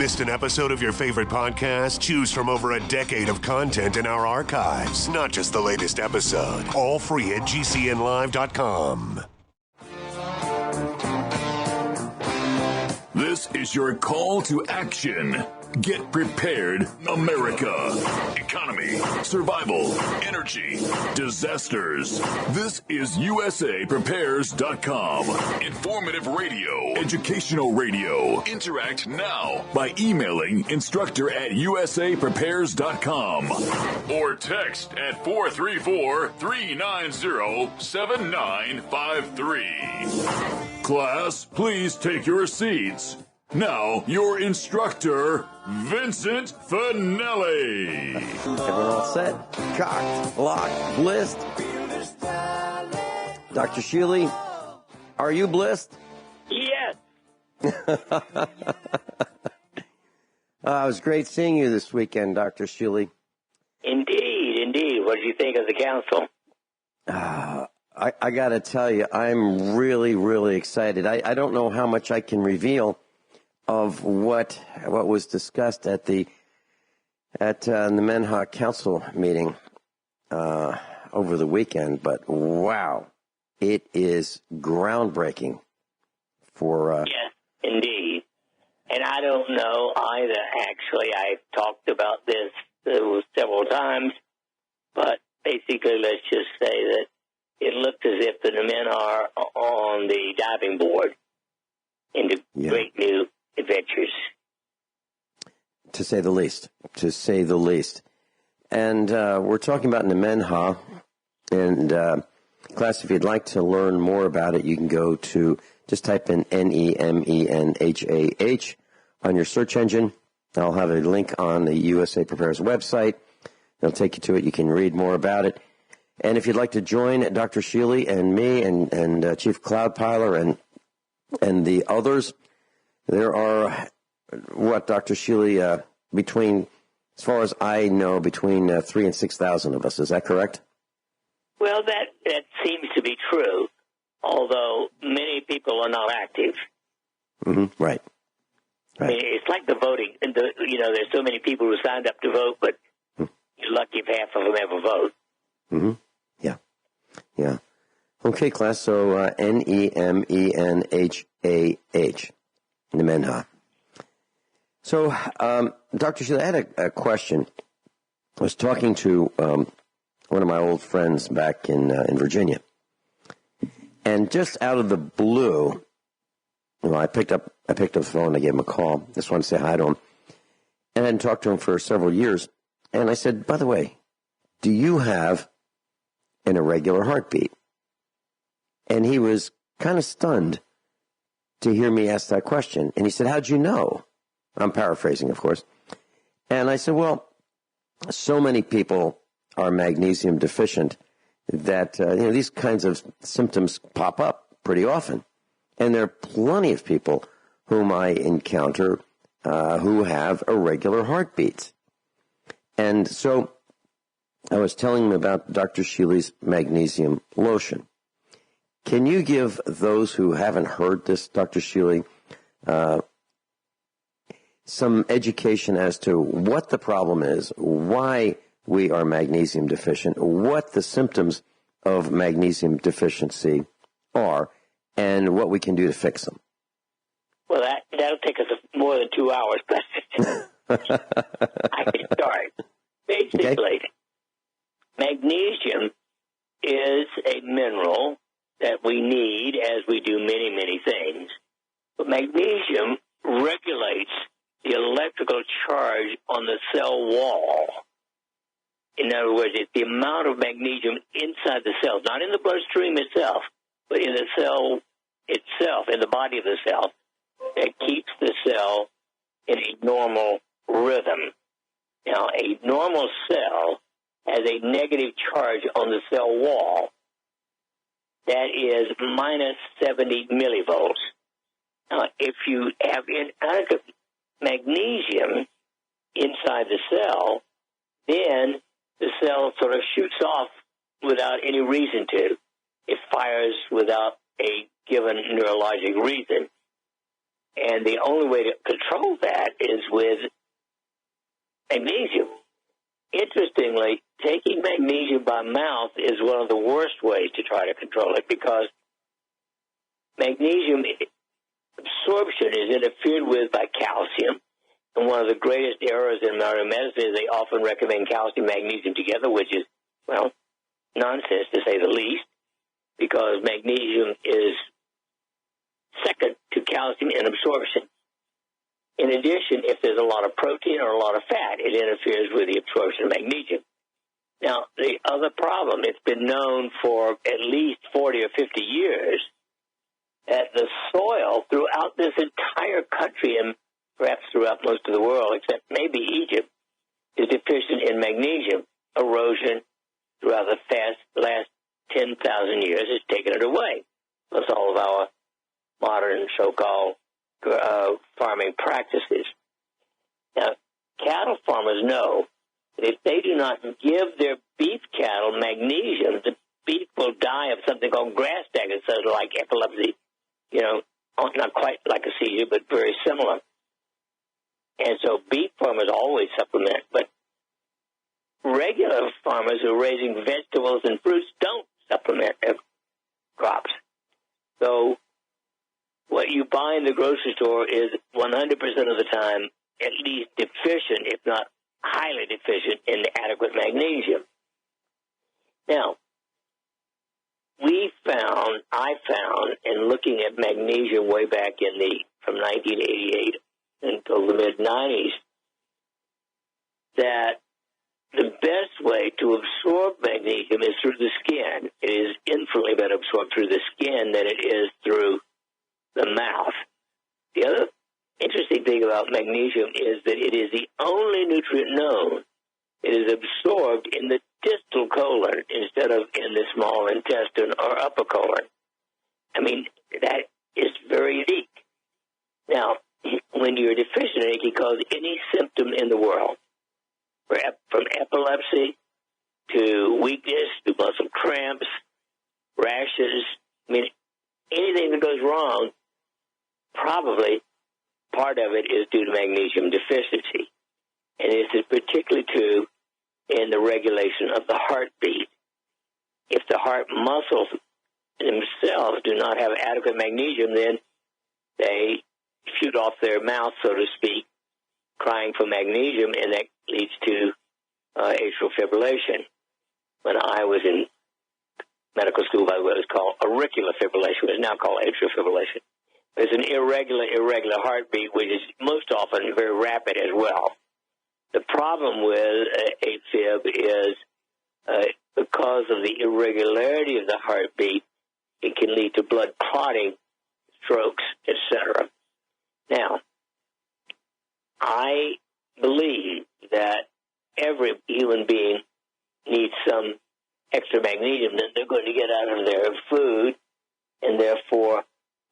Missed an episode of your favorite podcast? Choose from over a decade of content in our archives, not just the latest episode. All free at GCNlive.com. This is your call to action. Get prepared, America. Economy, survival, energy, disasters. This is USAPrepares.com. Informative radio, educational radio. Interact now by emailing instructor@USAPrepares.com or text at 434-390-7953. Class, please take your seats. Now, your instructor, Vincent Finelli. Everyone all set? Cocked, locked, blissed? Dr. Shealy, are you blissed? Yes. It was great seeing you this weekend, Dr. Shealy. Indeed, indeed. What did you think of the council? I got to tell you, I'm really, really excited. I don't know how much I can reveal of what was discussed at the Menha Council meeting over the weekend, but wow, it is groundbreaking for yes, indeed. And I don't know either. Actually, I've talked about this several times, but basically, let's just say that it looked as if the men are on the diving board into great new adventures. To say the least. And we're talking about Nemenha. And class, if you'd like to learn more about it, you can go to, just type in NEMENHAH on your search engine. I'll have a link on the USA Prepares website. It'll take you to it. You can read more about it. And if you'd like to join Dr. Shealy and me and Chief Cloudpiler and the others, there are, Dr. Shealy, between, as far as I know, between 3,000 and 6,000 of us. Is that correct? Well, that seems to be true, although many people are not active. Mm-hmm. Right. I mean, it's like the voting. There's so many people who signed up to vote, but you're lucky if half of them ever vote. Mm-hmm. Yeah. Okay, class. So NEMENHAH. Nemenha. So, Dr. Shealy, I had a question. I was talking to one of my old friends back in Virginia, and just out of the blue, I picked up the phone. I gave him a call. Just wanted to say hi to him, and I hadn't talked to him for several years. And I said, by the way, do you have an irregular heartbeat? And he was kind of stunned to hear me ask that question. And he said, how'd you know? I'm paraphrasing, of course. And I said, well, so many people are magnesium deficient that, these kinds of symptoms pop up pretty often. And there are plenty of people whom I encounter who have irregular heartbeats. And so I was telling him about Dr. Shealy's magnesium lotion. Can you give those who haven't heard this, Dr. Shealy, some education as to what the problem is, why we are magnesium deficient, what the symptoms of magnesium deficiency are, and what we can do to fix them? Well, that'll take us more than 2 hours, but I can start. Basically, magnesium is a mineral that we need as we do many, many things. But magnesium regulates the electrical charge on the cell wall. In other words, it's the amount of magnesium inside the cell, not in the bloodstream itself, but in the cell itself, in the body of the cell, that keeps the cell in a normal rhythm. Now, a normal cell has a negative charge on the cell wall. That is minus 70 millivolts. Now, if you have inadequate magnesium inside the cell, then the cell sort of shoots off without any reason to. It fires without a given neurologic reason. And the only way to control that is with magnesium. Interestingly, taking magnesium by mouth is one of the worst ways to try to control it, because magnesium absorption is interfered with by calcium. And one of the greatest errors in modern medicine is they often recommend calcium and magnesium together, which is, well, nonsense to say the least, because magnesium is second to calcium in absorption. In addition, if there's a lot of protein or a lot of fat, it interferes with the absorption of magnesium. Now, the other problem, it's been known for at least 40 or 50 years that the soil throughout this entire country, and perhaps throughout most of the world, except maybe Egypt, is deficient in magnesium. Erosion throughout the last 10,000 years has taken it away. Plus all of our modern so-called farming practices. Now, cattle farmers know that if they do not give their beef cattle magnesium, the beef will die of something called grass stagnation, sort of like epilepsy, not quite like a seizure, but very similar. And so beef farmers always supplement, but regular farmers who are raising vegetables and fruits don't supplement their crops. So what you buy in the grocery store is 100% of the time at least deficient, if not highly deficient, in adequate magnesium. Now, I found in looking at magnesium way back from 1988 until the mid-90s, that the best way to absorb magnesium is through the skin. It is infinitely better absorbed through the skin than it is through the mouth. The other interesting thing about magnesium is that it is the only nutrient known. It is absorbed in the distal colon instead of in the small intestine or upper colon. I mean, that is very unique. Now, when you're deficient, it can cause any symptom in the world, from epilepsy to weakness to muscle cramps, rashes. I mean, anything that goes wrong, probably part of it is due to magnesium deficiency. And this is particularly true in the regulation of the heartbeat. If the heart muscles themselves do not have adequate magnesium, then they shoot off their mouth, so to speak, crying for magnesium, and that leads to atrial fibrillation. When I was in medical school, by the way, it was called auricular fibrillation. It is now called atrial fibrillation. It's an irregular heartbeat, which is most often very rapid as well. The problem with AFib is because of the irregularity of the heartbeat, it can lead to blood clotting, strokes, etc. Now, I believe that every human being needs some extra magnesium that they're going to get out of their food, and therefore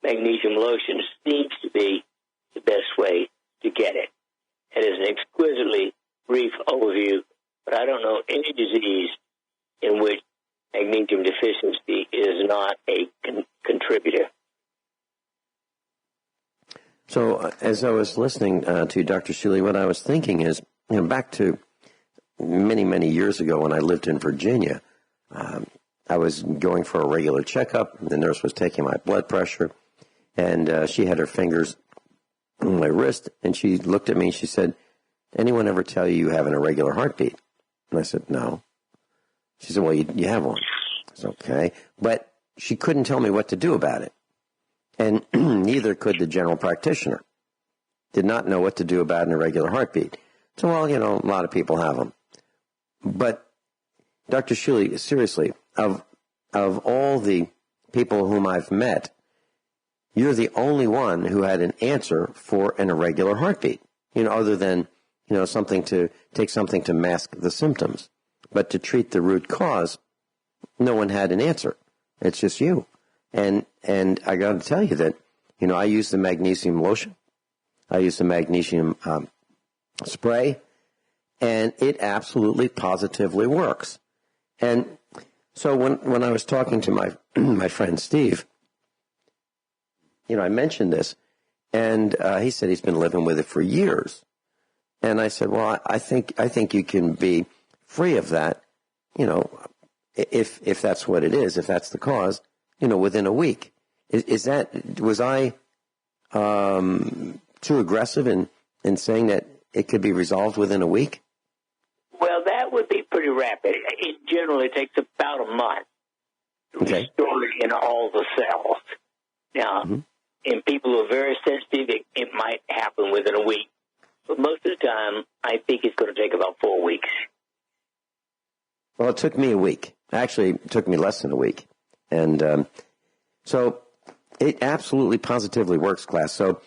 magnesium lotion seems to be the best way to get it. It is an exquisitely brief overview, but I don't know any disease in which magnesium deficiency is not a contributor. So as I was listening to Dr. Shealy, what I was thinking is, back to many, many years ago when I lived in Virginia, I was going for a regular checkup. The nurse was taking my blood pressure, and she had her fingers on my wrist, and she looked at me and she said, "Anyone ever tell you have an irregular heartbeat?" And I said, "No." She said, "Well, you have one." I said, "Okay." But she couldn't tell me what to do about it. And neither could the general practitioner. Did not know what to do about an irregular heartbeat. So, well, a lot of people have them. But, Dr. Shealy, seriously, of all the people whom I've met, you're the only one who had an answer for an irregular heartbeat, other than, something to mask the symptoms. But to treat the root cause, no one had an answer. It's just you. And I got to tell you that, I use the magnesium lotion. I use the magnesium spray, and it absolutely positively works. And so when I was talking to my friend Steve, I mentioned this, And he said he's been living with it for years. And I said, well, I think you can be free of that, if that's what it is, if that's the cause, within a week. Was I too aggressive in saying that it could be resolved within a week? Well, that would be pretty rapid. It generally takes about a month to restore it in all the cells. Now, in people who are very sensitive, it might happen within a week. But most of the time, I think it's going to take about 4 weeks. Well, it took me a week. Actually, it took me less than a week. And so it absolutely positively works, class. So,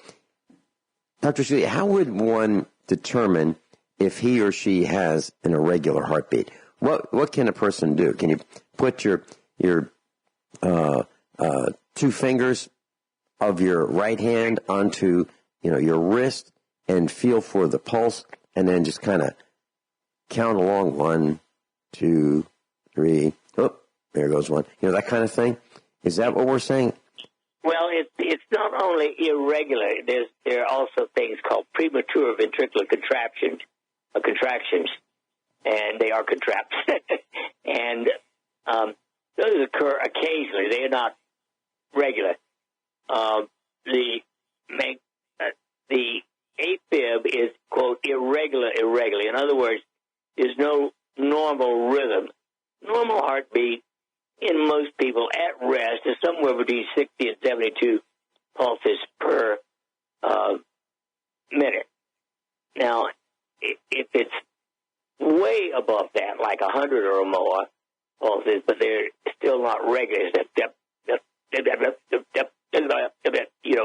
Dr. Shealy, how would one determine if he or she has an irregular heartbeat? What can a person do? Can you put your 2 fingers of your right hand onto your wrist and feel for the pulse, and then just kind of count along 1, 2, 3. Oh, there goes 1. That kind of thing. Is that what we're saying? Well, it's not only irregular. There are also things called premature ventricular contractions, and they are contracts. And those occur occasionally. They are not regular. The AFib is, quote, irregular. In other words, there's no normal rhythm. Normal heartbeat in most people at rest is somewhere between 60 and 72 pulses per minute. Now, if it's way above that, like 100 or more pulses, but they're still not regular,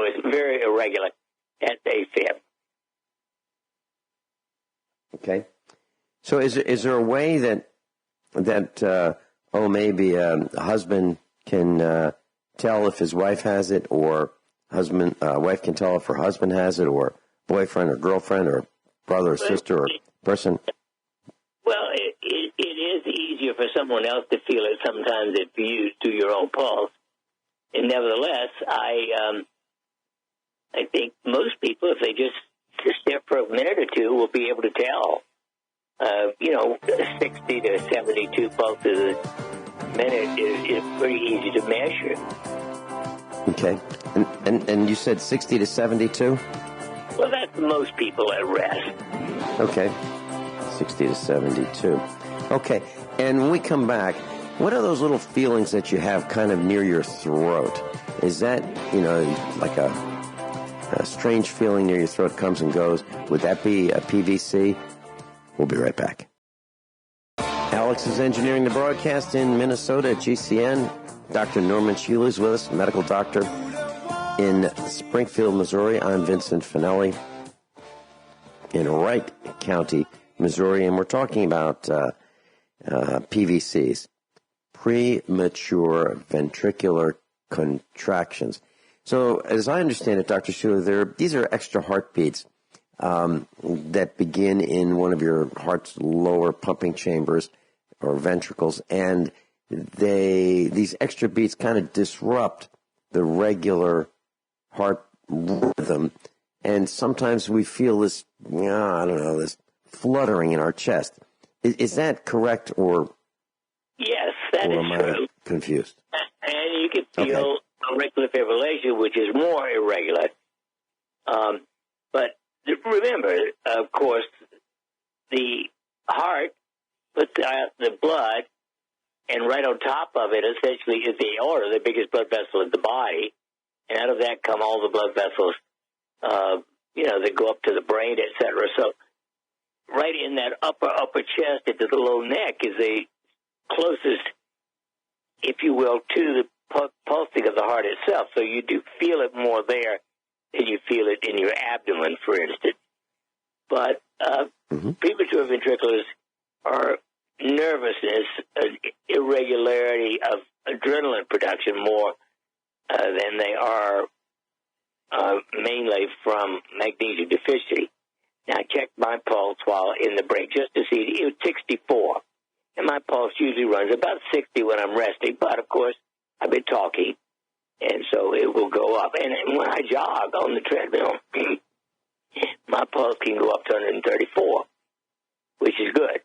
it's very irregular. That's AFib. Okay. So is there a way that maybe a husband can tell if his wife has it, or wife can tell if her husband has it, or boyfriend or girlfriend or brother or sister or person? Well, it is easier for someone else to feel it sometimes if you do your own pulse. And nevertheless, I think most people, if they just sit there for a minute or two, will be able to tell. 60 to 72 pulses a minute is pretty easy to measure. Okay. And you said 60 to 72? Well, that's most people at rest. Okay. 60 to 72. Okay. And when we come back, what are those little feelings that you have kind of near your throat? Is that, like a strange feeling near your throat comes and goes? Would that be a PVC? We'll be right back. Alex is engineering the broadcast in Minnesota at GCN. Dr. Norman Shealy is with us, medical doctor in Springfield, Missouri. I'm Vincent Finelli in Wright County, Missouri, and we're talking about PVCs, premature ventricular contractions. So, as I understand it, Dr. Shealy, these are extra heartbeats that begin in one of your heart's lower pumping chambers or ventricles, and these extra beats kind of disrupt the regular heart rhythm, and sometimes we feel this, this fluttering in our chest. Is that correct, or? Yes, that is true. I confused? And you can feel auricular fibrillation, which is more irregular. But remember, of course, the heart puts out the blood, and right on top of it, essentially, is the aorta, the biggest blood vessel in the body. And out of that come all the blood vessels, that go up to the brain, etc. So right in that upper chest into the low neck is the closest, if you will, to the pulsing of the heart itself. So you do feel it more there than you feel it in your abdomen, for instance. But premature ventriculars are nervousness, irregularity of adrenaline production more than they are mainly from magnesium deficiency. Now, I checked my pulse while in the break just to see. It was 64. And my pulse usually runs about 60 when I'm resting. But, of course, I've been talking. And so it will go up. And when I jog on the treadmill, my pulse can go up to 134, which is good.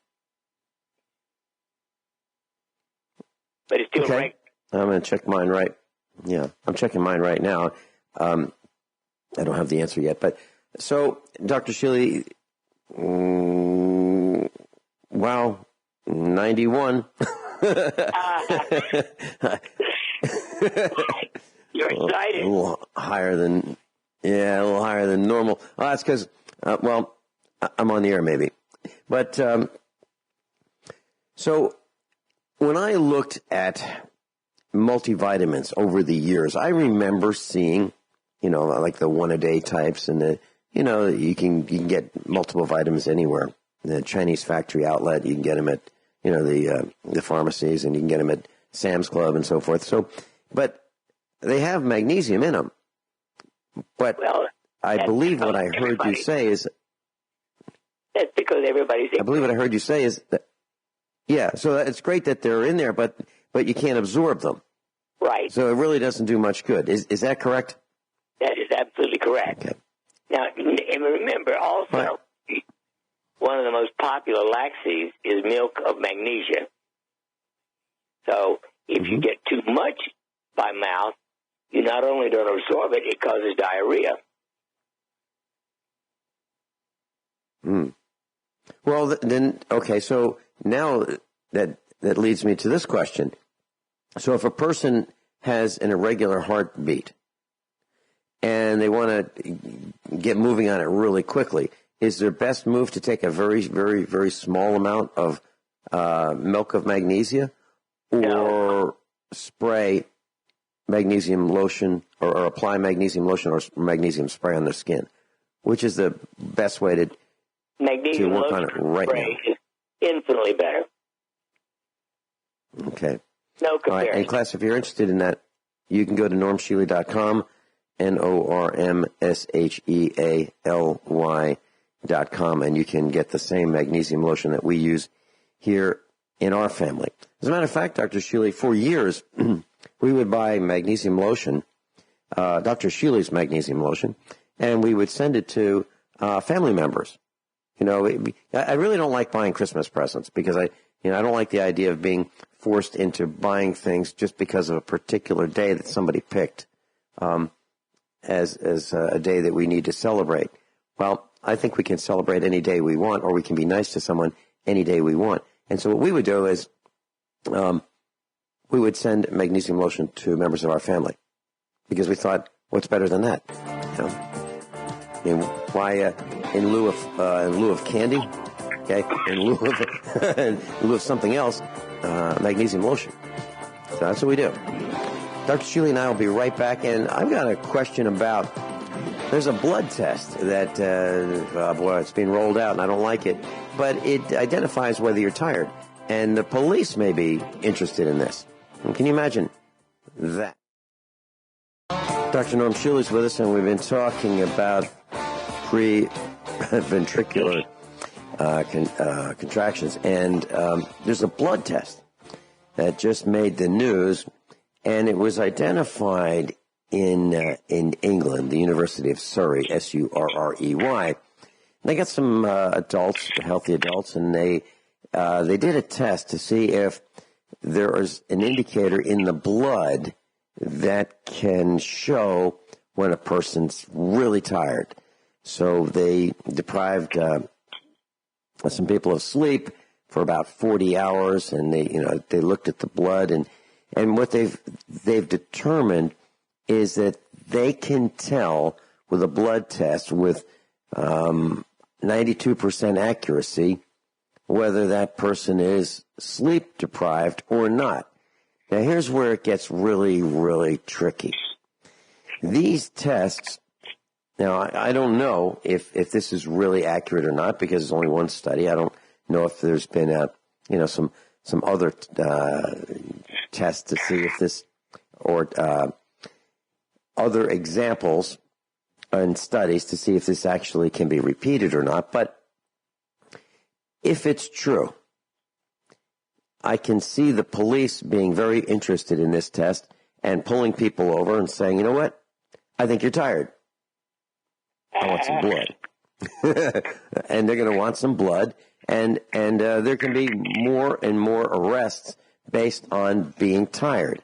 But it's still right. I'm going to check mine right. Yeah, I'm checking mine right now. I don't have the answer yet. But so, Dr. Shealy, wow, 91. You're excited. A little higher than normal. Oh, that's because, I'm on the air maybe. But so when I looked at multivitamins over the years, I remember seeing, like the one-a-day types and the, you can get multiple vitamins anywhere. The Chinese factory outlet, you can get them at, the pharmacies, and you can get them at Sam's Club and so forth. So, but they have magnesium in them. But I believe what I heard you say is... That's because everybody's... I believe what I heard you say is that... Yeah, so it's great that they're in there, but you can't absorb them. Right. So it really doesn't do much good. Is that correct? That is absolutely correct. Okay. Now, and remember also, one of the most popular laxatives is milk of magnesia. So if you get too much by mouth, you not only don't absorb it, it causes diarrhea. Well, then, okay, so now that leads me to this question. So if a person has an irregular heartbeat and they want to get moving on it really quickly, is their best move to take a very, very, very small amount of milk of magnesia, or spray magnesium lotion or apply magnesium lotion or magnesium spray on their skin? Which is the best way to work on it right now? Is infinitely better. Okay. No comparison. All right. And class, if you're interested in that, you can go to normshealy.com, normshealy.com, and you can get the same magnesium lotion that we use here in our family. As a matter of fact, Dr. Shealy, for years, we would buy magnesium lotion, Dr. Shealy's magnesium lotion, and we would send it to family members. I really don't like buying Christmas presents because I don't like the idea of being forced into buying things just because of a particular day that somebody picked as a day that we need to celebrate. Well, I think we can celebrate any day we want, or we can be nice to someone any day we want. And so what we would do is we would send magnesium lotion to members of our family because we thought, what's better than that? Why in lieu of candy? Okay, in lieu of something else, magnesium lotion. So that's what we do. Dr. Shealy and I will be right back, and I've got a question about. There's a blood test that it's being rolled out, and I don't like it, but it identifies whether you're tired, and the police may be interested in this. Can you imagine that? Dr. Norm Shealy's with us, and we've been talking about pre-ventricular contractions, and there's a blood test that just made the news, and it was identified in England, the University of Surrey, Surrey. They got some adults, healthy adults, and they did a test to see if there is an indicator in the blood that can show when a person's really tired. So they deprived some people of sleep for about 40 hours, and they looked at the blood, and what they've determined is that they can tell with a blood test with 92% accuracy whether that person is sleep deprived or not. Now here's where it gets really, really tricky. These tests, now I don't know if this is really accurate or not because it's only one study. I don't know if there's been some other tests to see if this, or other examples and studies to see if this actually can be repeated or not. But if it's true, I can see the police being very interested in this test and pulling people over and saying, you know what, I think you're tired. I want some blood. And they're going to want some blood, and there can be more and more arrests based on being tired.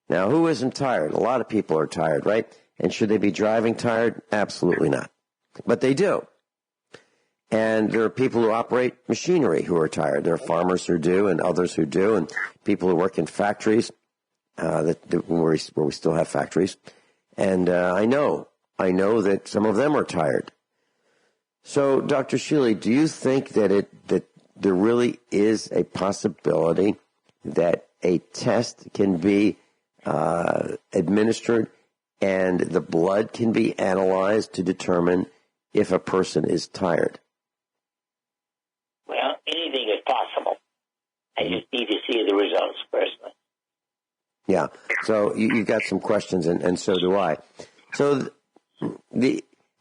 Now, who isn't tired? A lot of people are tired, right? And should they be driving tired? Absolutely not. But they do. And there are people who operate machinery who are tired. There are farmers who do and others who do, and people who work in factories where we still have factories. And I know that some of them are tired. So, Dr. Shealy, do you think that there really is a possibility that a test can be administered and the blood can be analyzed to determine if a person is tired? Well, anything is possible. I just need to see the results personally. Yeah. So you've got some questions, and so do I. So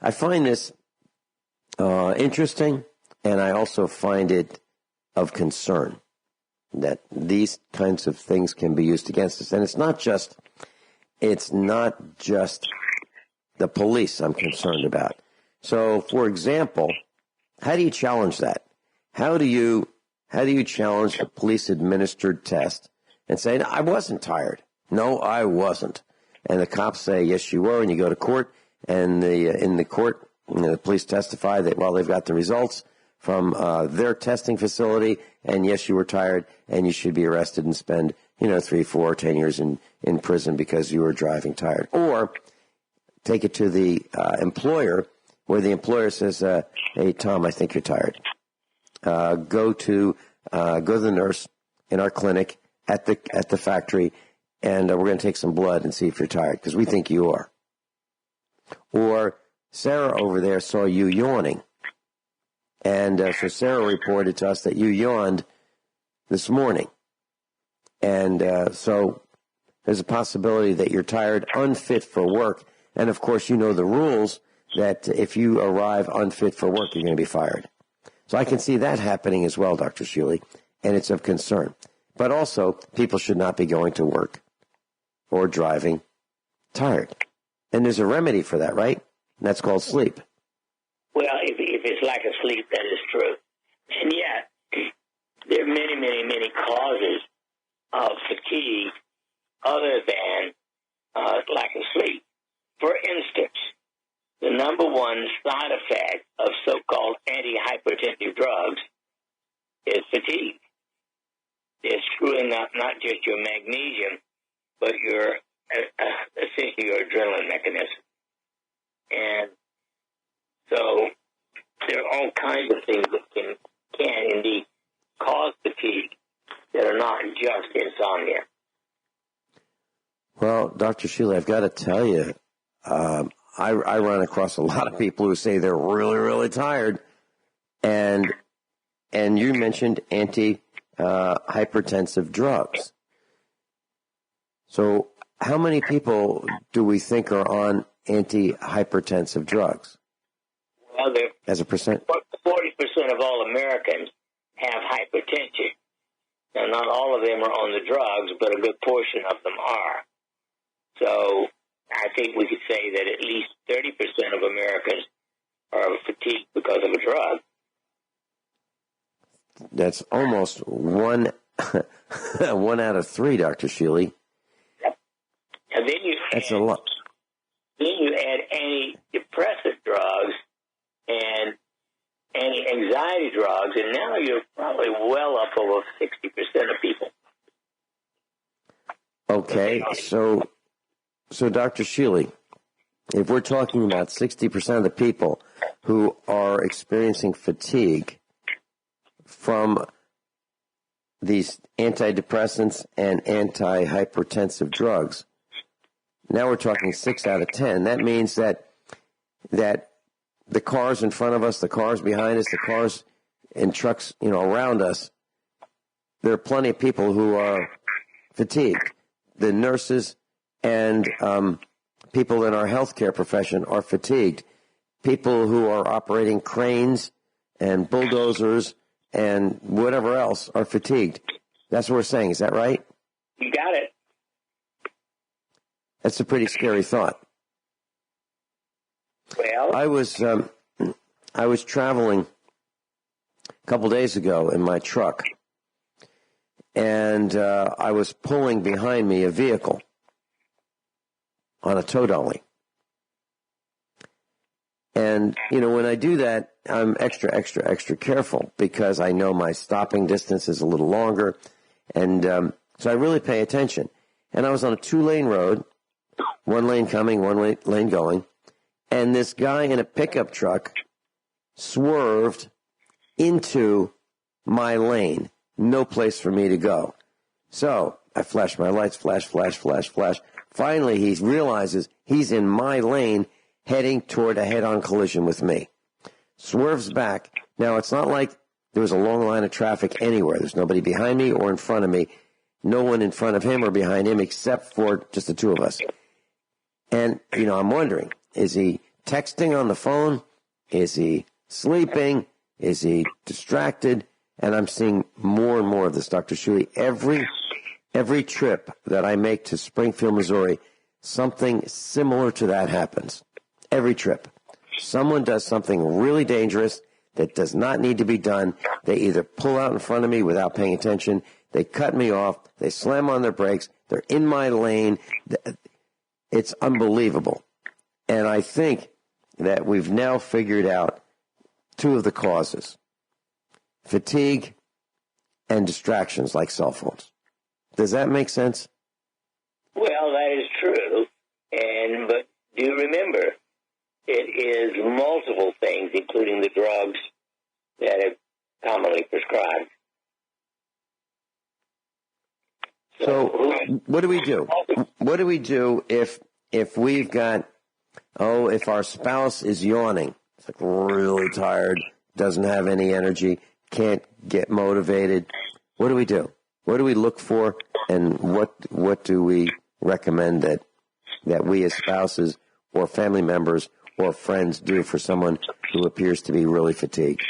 I find this interesting, and I also find it of concern that these kinds of things can be used against us. And it's not just the police I'm concerned about. So, for example, how do you challenge that? How do you challenge a police-administered test and say, no, I wasn't tired? No, I wasn't. And the cops say, yes, you were, and you go to court, and in the court, the police testify that, well, they've got the results from their testing facility, and yes, you were tired, and you should be arrested and spend, 3, 4, 10 years in prison because you were driving tired. Or take it to the employer, where the employer says, hey, Tom, I think you're tired. Go to the nurse in our clinic at the factory, and we're going to take some blood and see if you're tired, because we think you are. Or Sarah over there saw you yawning, and so Sarah reported to us that you yawned this morning. And so there's a possibility that you're tired, unfit for work, and of course you know the rules that if you arrive unfit for work, you're going to be fired. So I can see that happening as well, Dr. Shealy, and it's of concern. But also, people should not be going to work or driving tired. And there's a remedy for that, right? And that's called sleep. Well, if it's lack of sleep, that is true. And yet, there are many, many, many causes of fatigue other than lack of sleep. For instance, the number one side effect of so-called antihypertensive drugs is fatigue. They're screwing up not just your magnesium, but essentially your adrenaline mechanism. And so there are all kinds of things that can indeed cause fatigue that are not just insomnia. Well, Dr. Shealy, I've got to tell you, I run across a lot of people who say they're really, really tired, and you mentioned anti-hypertensive drugs. So how many people do we think are on anti-hypertensive drugs? Well, as a percent? 40% of all Americans have hypertension. Now, not all of them are on the drugs, but a good portion of them are. So I think we could say that at least 30% of Americans are fatigued because of a drug. That's almost one out of 3, Dr. Shealy. Yep. And then that's a lot. Then you add antidepressant drugs and anti-anxiety drugs, and now you're probably well up over 60% of people. Okay, so Dr. Shealy, if we're talking about 60% of the people who are experiencing fatigue from these antidepressants and antihypertensive drugs, now we're talking 6 out of 10. That means that the cars in front of us, the cars behind us, the cars and trucks, around us, there are plenty of people who are fatigued. The nurses and people in our healthcare profession are fatigued. People who are operating cranes and bulldozers and whatever else are fatigued. That's what we're saying. Is that right? You got it. That's a pretty scary thought. Well, I was traveling a couple days ago in my truck, and I was pulling behind me a vehicle on a tow dolly. And, when I do that, I'm extra careful because I know my stopping distance is a little longer. And so I really pay attention. And I was on a 2-lane road, 1 lane coming, 1 lane going. And this guy in a pickup truck swerved into my lane. No place for me to go. So I flashed my lights, flash. Finally, he realizes he's in my lane, heading toward a head-on collision with me. Swerves back. Now, it's not like there was a long line of traffic anywhere. There's nobody behind me or in front of me. No one in front of him or behind him except for just the two of us. And, I'm wondering, is he texting on the phone? Is he sleeping? Is he distracted? And I'm seeing more and more of this, Dr. Shealy. Every trip that I make to Springfield, Missouri, something similar to that happens. Every trip. Someone does something really dangerous that does not need to be done. They either pull out in front of me without paying attention, they cut me off, they slam on their brakes, they're in my lane. It's unbelievable. And I think that we've now figured out two of the causes: fatigue and distractions like cell phones. Does that make sense? Well, that is true. But do remember, it is multiple things, including the drugs that are commonly prescribed. So what do we do? What do we do if we've got, if our spouse is yawning, it's like really tired, doesn't have any energy, can't get motivated? What do we do? What do we look for, and what do we recommend that we as spouses or family members or friends do for someone who appears to be really fatigued?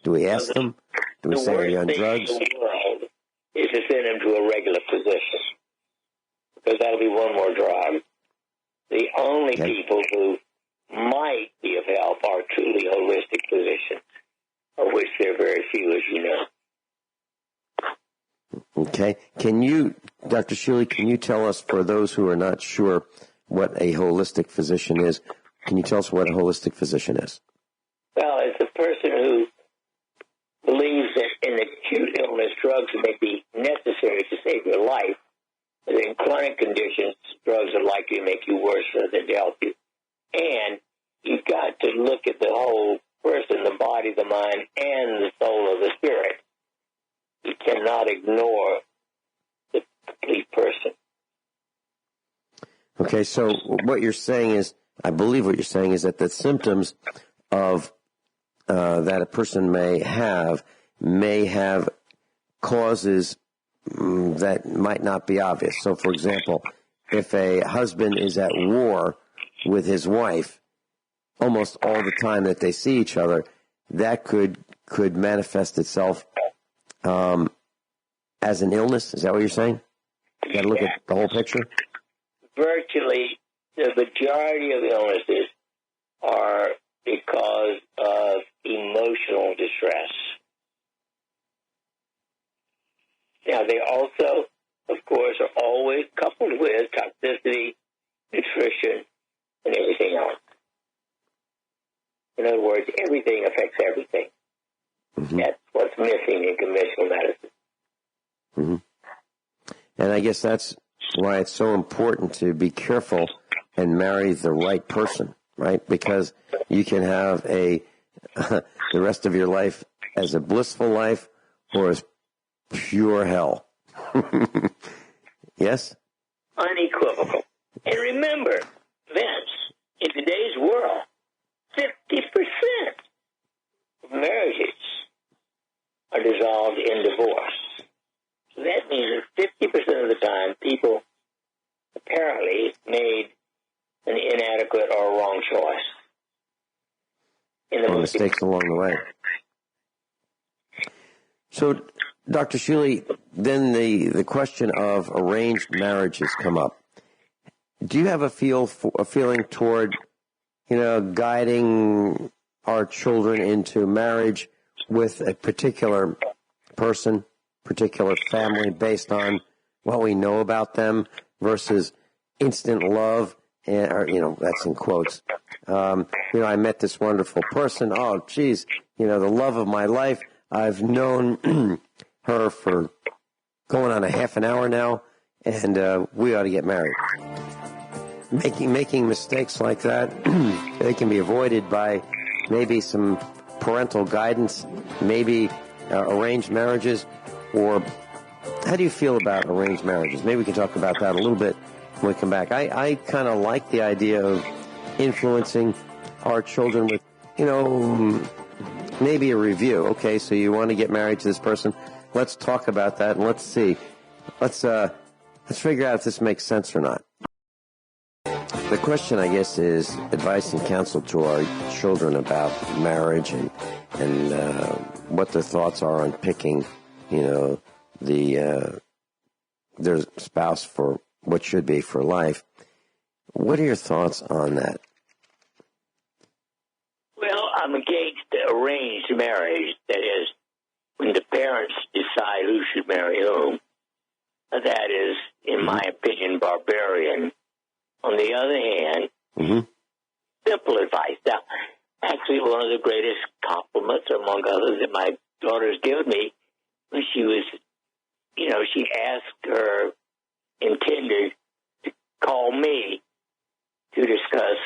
Do we ask them? Do we say, are you on drugs? The world is to send them to a regular physician, because that'll be one more drug. The only people who might be of help are truly holistic physicians, of which there are very few, as you know. Okay. Dr. Shealy, can you tell us, for those who are not sure what a holistic physician is, can you tell us what a holistic physician is? Well, it's a person who believes that in acute illness, drugs may be necessary to save your life, but in chronic conditions, drugs are likely to make you worse than to help you. And you've got to look at the whole person, the body, the mind, and the soul of the spirit. You cannot ignore the complete person. Okay, so what you're saying is, I believe what you're saying is that the symptoms of that a person may have causes that might not be obvious. So, for example, if a husband is at war with his wife almost all the time that they see each other, that could manifest itself as an illness. Is that what you're saying? You got to look at the whole picture. Virtually, the majority of illnesses are because of emotional distress. Now, they also, of course, are always coupled with toxicity, nutrition, and everything else. In other words, everything affects everything. Mm-hmm. That's what's missing in conventional medicine. Mm-hmm. And I guess that's why it's so important to be careful and marry the right person, right? Because you can have the rest of your life as a blissful life or as pure hell. Yes? Unequivocal. And remember, Vince, in today's world, 50% of marriages are dissolved in divorce. So that means that 50% of the time, people apparently made an inadequate or wrong choice. Or mistakes along the way. So, Dr. Shealy, then the question of arranged marriages come up. do you have a feeling toward, guiding our children into marriage with a particular person, particular family, based on what we know about them versus instant love, or, that's in quotes. I met this wonderful person. Oh, geez, the love of my life. I've known her for going on a half an hour now, and we ought to get married. Making mistakes like that, they can be avoided by maybe some parental guidance, maybe arranged marriages, or how do you feel about arranged marriages? Maybe we can talk about that a little bit when we come back. I kind of like the idea of influencing our children with, maybe a review. Okay, so you want to get married to this person? Let's talk about that, and let's see. Let's figure out if this makes sense or not. The question, I guess, is advice and counsel to our children about marriage and what their thoughts are on picking, their spouse for what should be for life. What are your thoughts on that? Well, I'm against arranged marriage. That is, when the parents decide who should marry whom. That is, in my opinion, barbarian. On the other hand, simple advice. Now, actually, one of the greatest compliments, among others, that my daughter's given me when she was, she asked her intended to call me to discuss,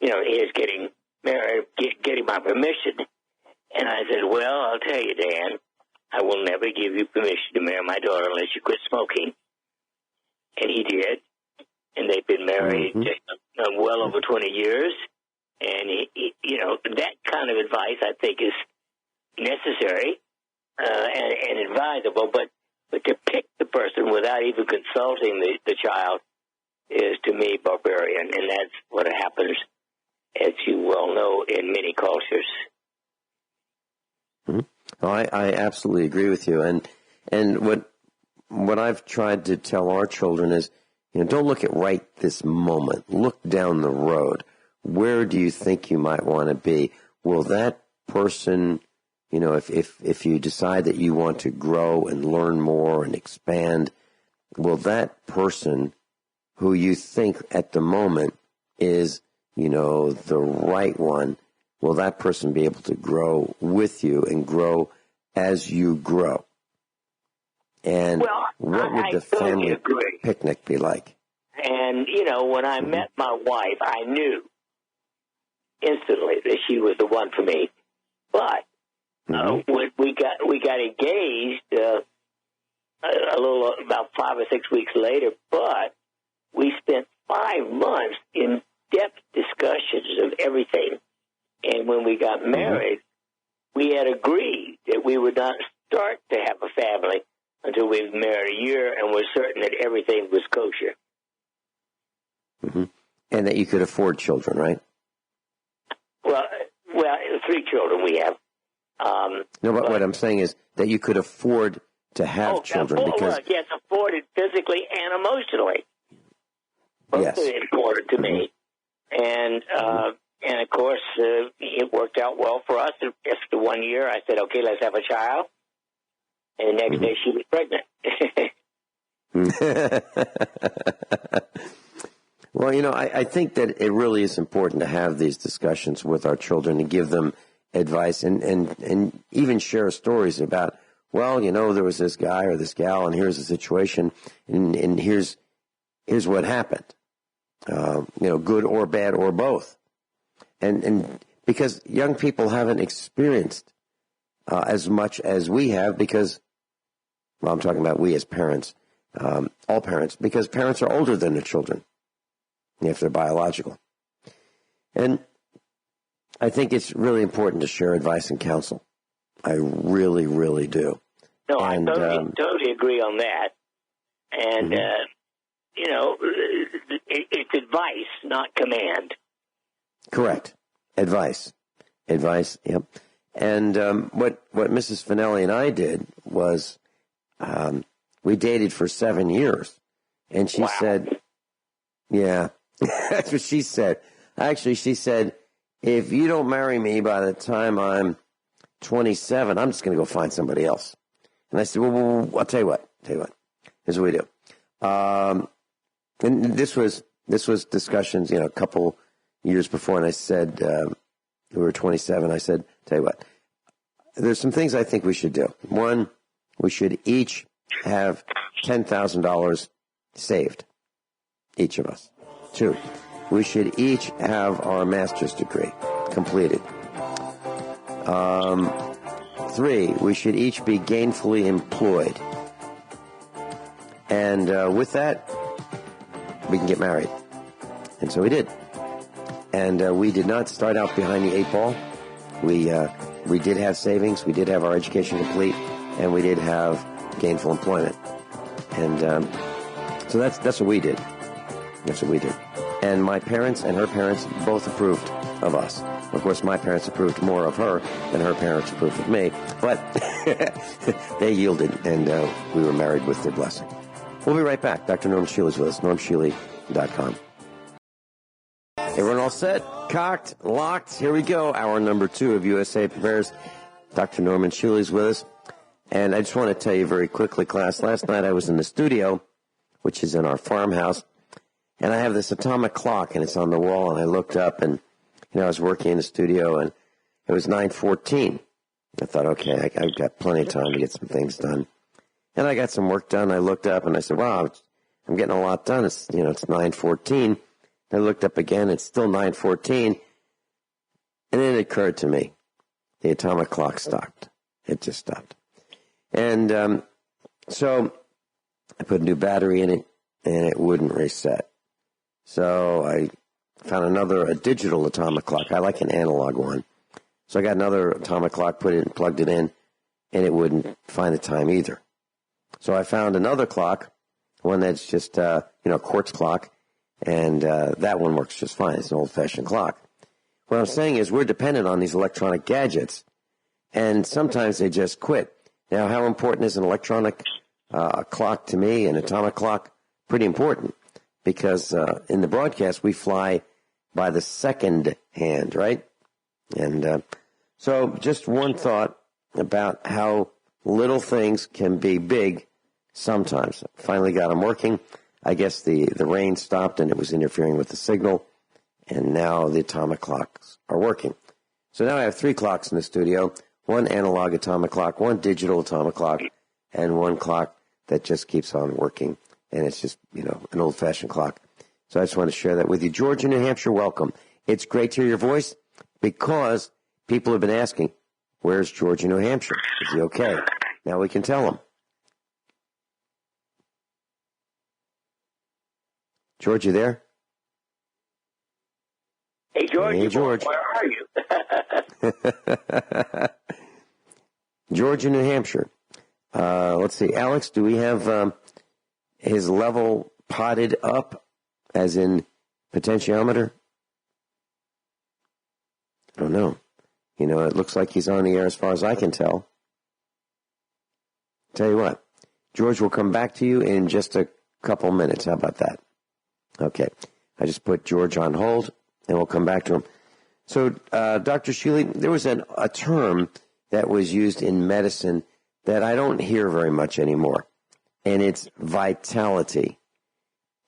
his getting married, getting my permission. And I said, well, I'll tell you, Dan, I will never give you permission to marry my daughter unless you quit smoking. And he did. And they've been married well over 20 years. And, that kind of advice, I think, is necessary and advisable. But to pick the person without even consulting the child is, to me, barbarian. And that's what happens, as you well know, in many cultures. Oh, I absolutely agree with you. And what I've tried to tell our children is, don't look at right this moment. Look down the road. Where do you think you might want to be? Will that person, if you decide that you want to grow and learn more and expand, will that person who you think at the moment is, the right one, will that person be able to grow with you and grow as you grow? And what would the family picnic be like? And, when I met my wife, I knew instantly that she was the one for me. But when we got engaged a little about 5 or 6 weeks later, but we spent 5 months in depth discussions of everything. And when we got married, we had agreed that we would not start to have a family until we've been married a year and were certain that everything was kosher. And that you could afford children, right? Well, 3 children we have. No, but what I'm saying is that you could afford to have children. Yes, afforded physically and emotionally. Both are important to me. And of course, it worked out well for us. After 1 year, I said, okay, let's have a child. And the next day, she was pregnant. Well, I think that it really is important to have these discussions with our children and give them advice and even share stories about, well, there was this guy or this gal, and here's the situation, and here's what happened. Good or bad or both. And because young people haven't experienced as much as we have, because, well, I'm talking about we as parents, all parents, because parents are older than their children, if they're biological. And I think it's really important to share advice and counsel. I really, really do. No, I totally agree on that. And, it's advice, not command. Correct. Advice, yep. And what Mrs. Finelli and I did was we dated for 7 years. And she said, Yeah, that's what she said. Actually, she said, if you don't marry me by the time I'm 27, I'm just going to go find somebody else. And I said, well, I'll tell you what. Here's what we do. And this was discussions, a couple years before. And I said, we were 27. I said, tell you what, there's some things I think we should do. One, we should each have $10,000 saved, each of us. Two, we should each have our master's degree completed. Three, we should each be gainfully employed. And with that, we can get married. And so we did. And we did not start out behind the 8 ball. We did have savings. We did have our education complete. And we did have gainful employment. And so that's what we did. That's what we did. And my parents and her parents both approved of us. Of course, my parents approved more of her than her parents approved of me. But they yielded, and we were married with their blessing. We'll be right back. Dr. Norman Shealy's with us, normshealy.com. Everyone all set? Cocked? Locked? Here we go. Hour number 2 of USA Prepares. Dr. Norman Shealy's with us. And I just want to tell you very quickly, class, last night I was in the studio, which is in our farmhouse, and I have this atomic clock, and it's on the wall, and I looked up, and I was working in the studio, and it was 9:14. I thought, okay, I've got plenty of time to get some things done. And I got some work done. I looked up, and I said, wow, I'm getting a lot done. It's 9:14. I looked up again. It's still 9:14. And then it occurred to me, the atomic clock stopped. It just stopped. And so I put a new battery in it, and it wouldn't reset. So I found a digital atomic clock. I like an analog one. So I got another atomic clock, put it and plugged it in, and it wouldn't find the time either. So I found another clock, one that's just, quartz clock, and that one works just fine. It's an old-fashioned clock. What I'm saying is we're dependent on these electronic gadgets, and sometimes they just quit. Now, how important is an electronic clock to me, an atomic clock? Pretty important, because in the broadcast, we fly by the second hand, right? And so just one thought about how little things can be big sometimes. Finally got them working. I guess the rain stopped and it was interfering with the signal, and now the atomic clocks are working. So now I have 3 clocks in the studio, one analog atomic clock, one digital atomic clock, and one clock that just keeps on working, and it's just, an old-fashioned clock. So I just want to share that with you. Georgia, New Hampshire, welcome. It's great to hear your voice because people have been asking, where's Georgia, New Hampshire? Is he okay? Now we can tell them. George, you there? Hey, George. Hey, George. Where are you? Georgia, New Hampshire. Let's see. Alex, do we have his level potted up, as in potentiometer? I don't know. It looks like he's on the air as far as I can tell. Tell you what, George will come back to you in just a couple minutes. How about that? Okay. I just put George on hold, and we'll come back to him. So, Dr. Shealy, there was a term that was used in medicine that I don't hear very much anymore, and it's vitality.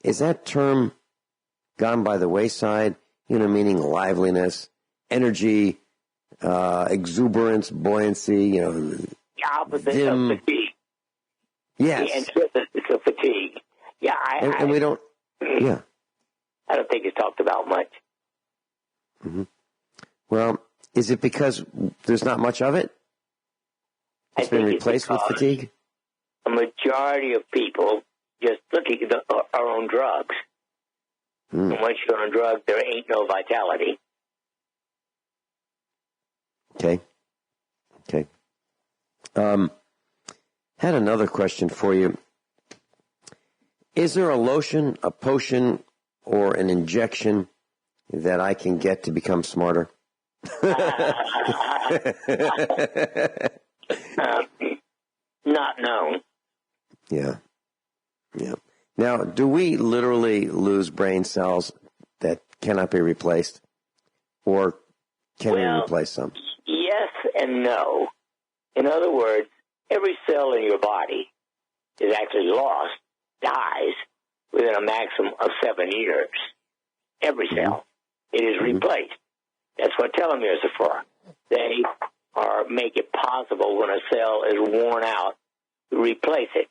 Is that term gone by the wayside, meaning liveliness, energy, exuberance, buoyancy, The opposite of fatigue. Yes. The antithesis of fatigue. Yeah, and we don't, yeah. I don't think it's talked about much. Mm-hmm. Well, is it because there's not much of it? It's been replaced with fatigue? A majority of people just are on drugs. And once you're on drugs, there ain't no vitality. Okay. Had another question for you. Is there a lotion, a potion, or an injection that I can get to become smarter? Not known. Yeah. Now, do we literally lose brain cells that cannot be replaced? Or can we replace some? Yes and no. In other words, every cell in your body is actually lost, dies, within a maximum of 7 years. Every cell. It is replaced. That's what telomeres are for. They make it possible when a cell is worn out to replace it.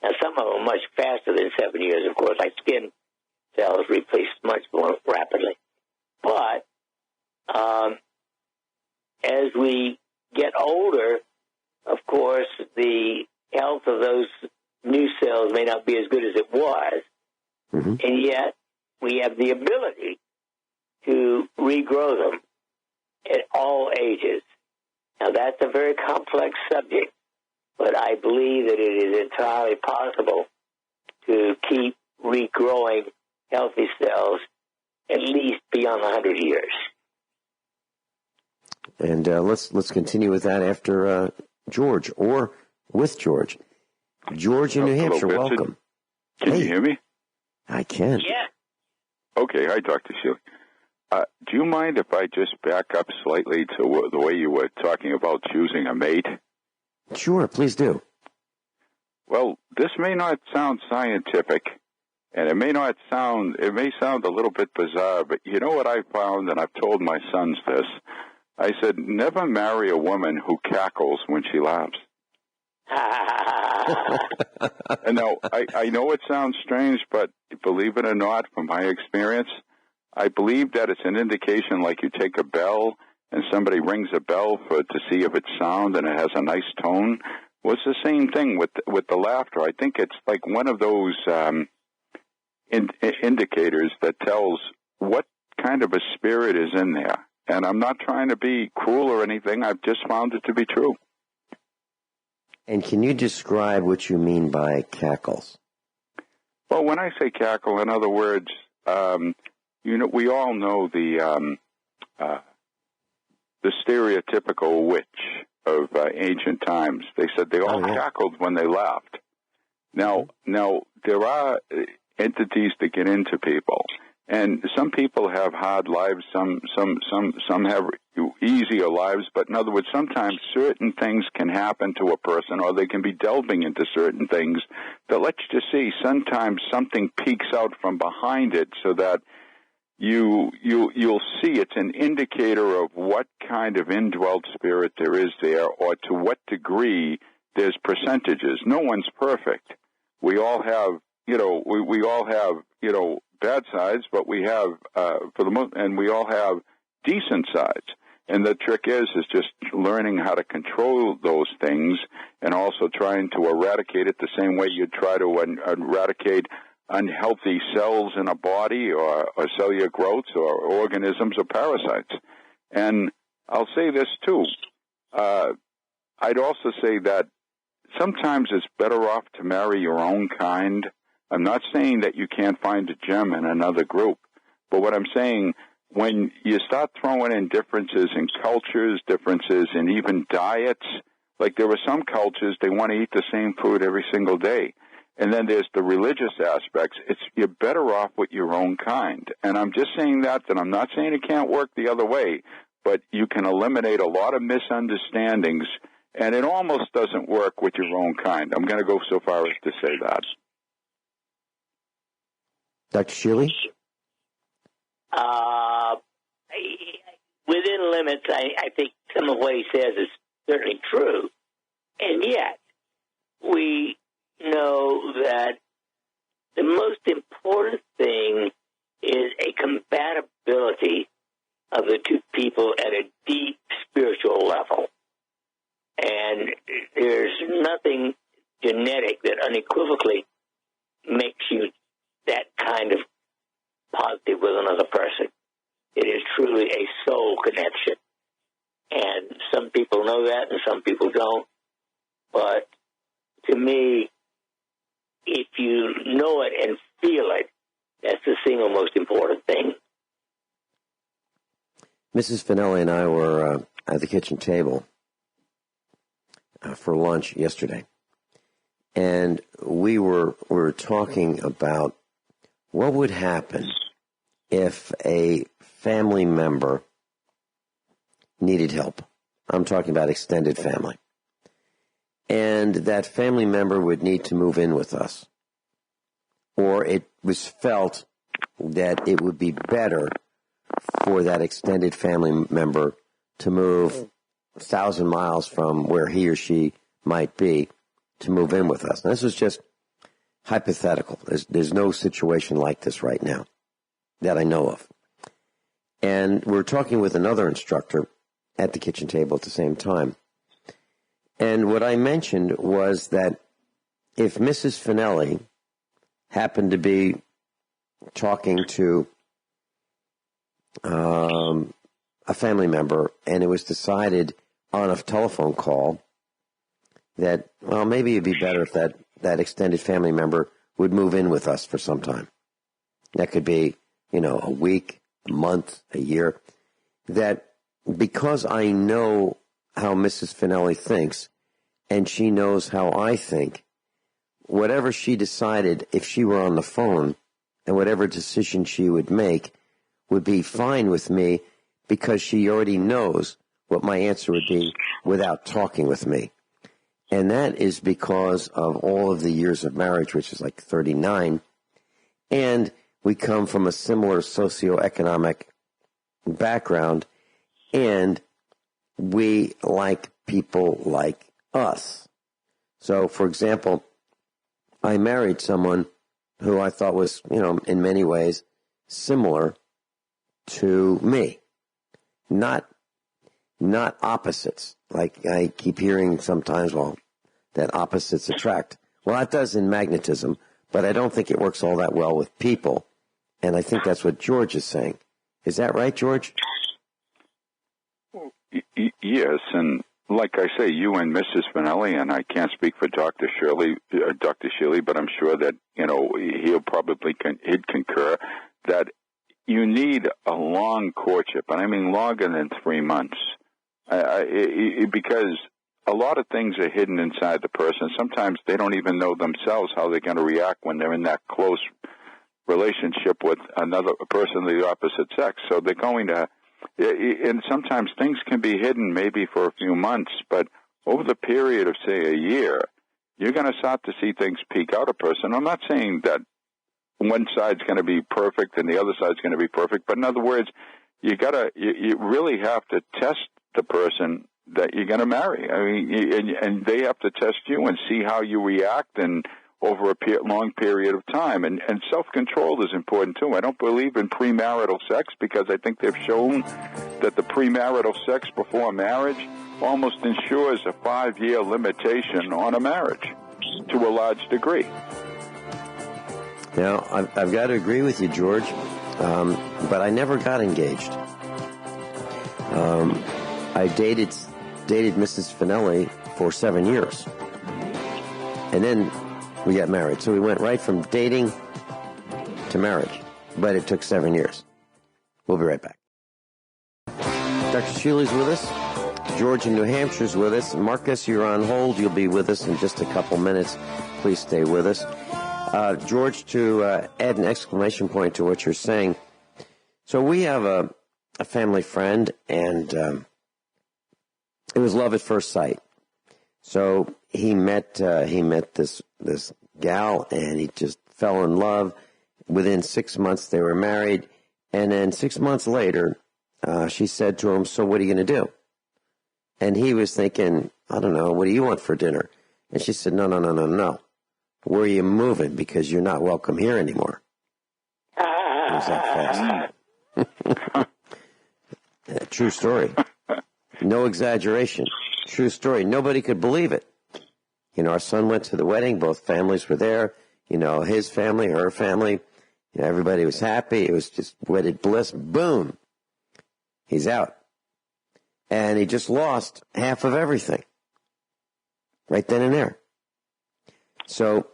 Now, some of them much faster than 7 years, of course, like skin cells replace much more rapidly. But as we get older, of course, the health of those new cells may not be as good as it was, and yet we have the ability to regrow them at all ages. Now, that's a very complex subject, but I believe that it is entirely possible to keep regrowing healthy cells at least beyond 100 years. And let's continue with that after George, or with George. George in New Hampshire, Vincent. welcome. Can you hear me? I can. Yeah. Okay. Hi, Dr. Shealy. Do you mind if I just back up slightly to the way you were talking about choosing a mate? Sure, please do. Well, this may not sound scientific, and it may sound a little bit bizarre, but you know what I found, and I've told my sons this. I said, never marry a woman who cackles when she laughs. And now, I know it sounds strange, but believe it or not, from my experience, I believe that it's an indication like you take a bell and somebody rings a bell to see if it's sound and it has a nice tone. Well, it's the same thing with the laughter. I think it's like one of those indicators that tells what kind of a spirit is in there. And I'm not trying to be cruel or anything. I've just found it to be true. And can you describe what you mean by cackles? Well, when I say cackle, in other words, we all know the stereotypical witch of ancient times. They said they all cackled when they laughed. Now there are entities that get into people, and some people have hard lives. Some have easier lives. But in other words, sometimes certain things can happen to a person, or they can be delving into certain things that, let's just see, sometimes something peeks out from behind it, so that you'll see it's an indicator of what kind of indwelt spirit there is there, or to what degree there's percentages. No one's perfect. We all have, we all have, bad sides, but we have, and we all have decent sides. And the trick is just learning how to control those things, and also trying to eradicate it the same way you try to eradicate unhealthy cells in a body, or cellular growths, or organisms, or parasites. And I'll say this too. I'd also say that sometimes it's better off to marry your own kind. I'm not saying that you can't find a gem in another group, but what I'm saying, when you start throwing in differences in cultures, differences in even diets, like there are some cultures, they want to eat the same food every single day. And then there's the religious aspects. You're better off with your own kind. And I'm just saying that I'm not saying it can't work the other way, but you can eliminate a lot of misunderstandings, and it almost doesn't work with your own kind. I'm going to go so far as to say that. Dr. Shealy? Within limits, I think some of what he says is certainly true. And yet, we know that the most important thing is a compatibility of the two people at a deep spiritual level. And there's nothing genetic that unequivocally makes you that kind of positive with another person. It is truly a soul connection. And some people know that and some people don't. But to me, if you know it and feel it, that's the single most important thing. Mrs. Finelli and I were at the kitchen table for lunch yesterday. and we were talking about what would happen if a family member needed help. I'm talking about extended family. And that family member would need to move in with us. Or it was felt that it would be better for that extended family member to move 1,000 miles from where he or she might be to move in with us. Now, this is just hypothetical. There's no situation like this right now that I know of. And we're talking with another instructor at the kitchen table at the same time. And what I mentioned was that if Mrs. Finelli happened to be talking to a family member, and it was decided on a telephone call that, well, maybe it'd be better if that extended family member would move in with us for some time. That could be, a week, a month, a year. That because I know how Mrs. Finelli thinks, and she knows how I think, whatever she decided, if she were on the phone, and whatever decision she would make would be fine with me, because she already knows what my answer would be without talking with me. And that is because of all of the years of marriage, which is like 39. And we come from a similar socioeconomic background, and we like people like us. So, for example, I married someone who I thought was, in many ways similar to me. Not opposites. Like I keep hearing sometimes, that opposites attract. Well, that does in magnetism, but I don't think it works all that well with people. And I think that's what George is saying. Is that right, George? Yes, and like I say, you and Mrs. Finelli, and I can't speak for Dr. Shealy, but I'm sure that, he'll probably he'd concur that you need a long courtship, and I mean longer than 3 months, because a lot of things are hidden inside the person. Sometimes they don't even know themselves how they're going to react when they're in that close relationship with another person of the opposite sex. So they're going to, and sometimes things can be hidden maybe for a few months, but over the period of, say, a year, you're going to start to see things peek out a person. I'm not saying that one side's going to be perfect and the other side's going to be perfect, but in other words, you really have to test the person that you're going to marry. I mean, and they have to test you and see how you react and over a long period of time. And self-control is important, too. I don't believe in premarital sex because I think they've shown that the premarital sex before marriage almost ensures a 5-year limitation on a marriage to a large degree. Now, I've got to agree with you, George, but I never got engaged. I dated Mrs. Finelli for 7 years. And then we got married. So we went right from dating to marriage. But it took 7 years. We'll be right back. Dr. Shealy's with us. George in New Hampshire's with us. Marcus, you're on hold. You'll be with us in just a couple minutes. Please stay with us. George, to add an exclamation point to what you're saying. So we have a family friend, and it was love at first sight. So he met this gal, and he just fell in love. Within 6 months, they were married. And then 6 months later, she said to him, "So what are you going to do?" And he was thinking, "I don't know, what do you want for dinner?" And she said, No. "Where are you moving? Because you're not welcome here anymore." It was that fast. True story. No exaggeration. True story. Nobody could believe it. Our son went to the wedding. Both families were there. His family, her family. Everybody was happy. It was just wedded bliss. Boom. He's out. And he just lost half of everything. Right then and there. So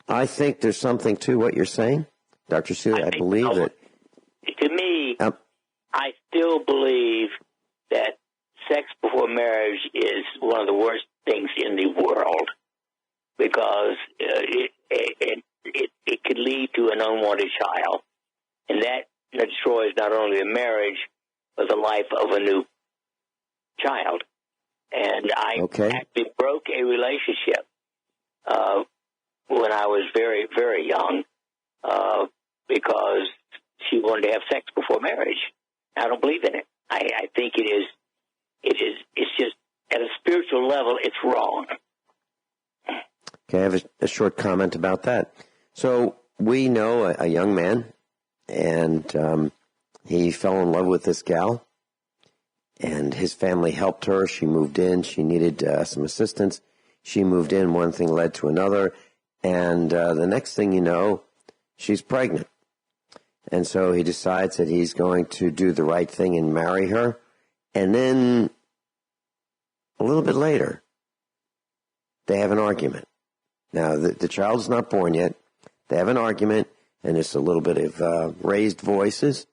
I think there's something to what you're saying, Dr. Shealy. I believe that. To me, I still believe that sex before marriage is one of the worst things in the world. an unwanted child. And that destroys not only the marriage, but the life of a new child. And I actually broke a relationship when I was very, very young because she wanted to have sex before marriage. I don't believe in it. I think it's just at a spiritual level, it's wrong. Okay, I have a short comment about that. So we know a young man, and he fell in love with this gal, and his family helped her. She moved in. She needed some assistance. She moved in. One thing led to another, and the next thing you know, she's pregnant. And so he decides that he's going to do the right thing and marry her. And then a little bit later, they have an argument. Now, the child's not born yet. They have an argument, and there's a little bit of raised voices.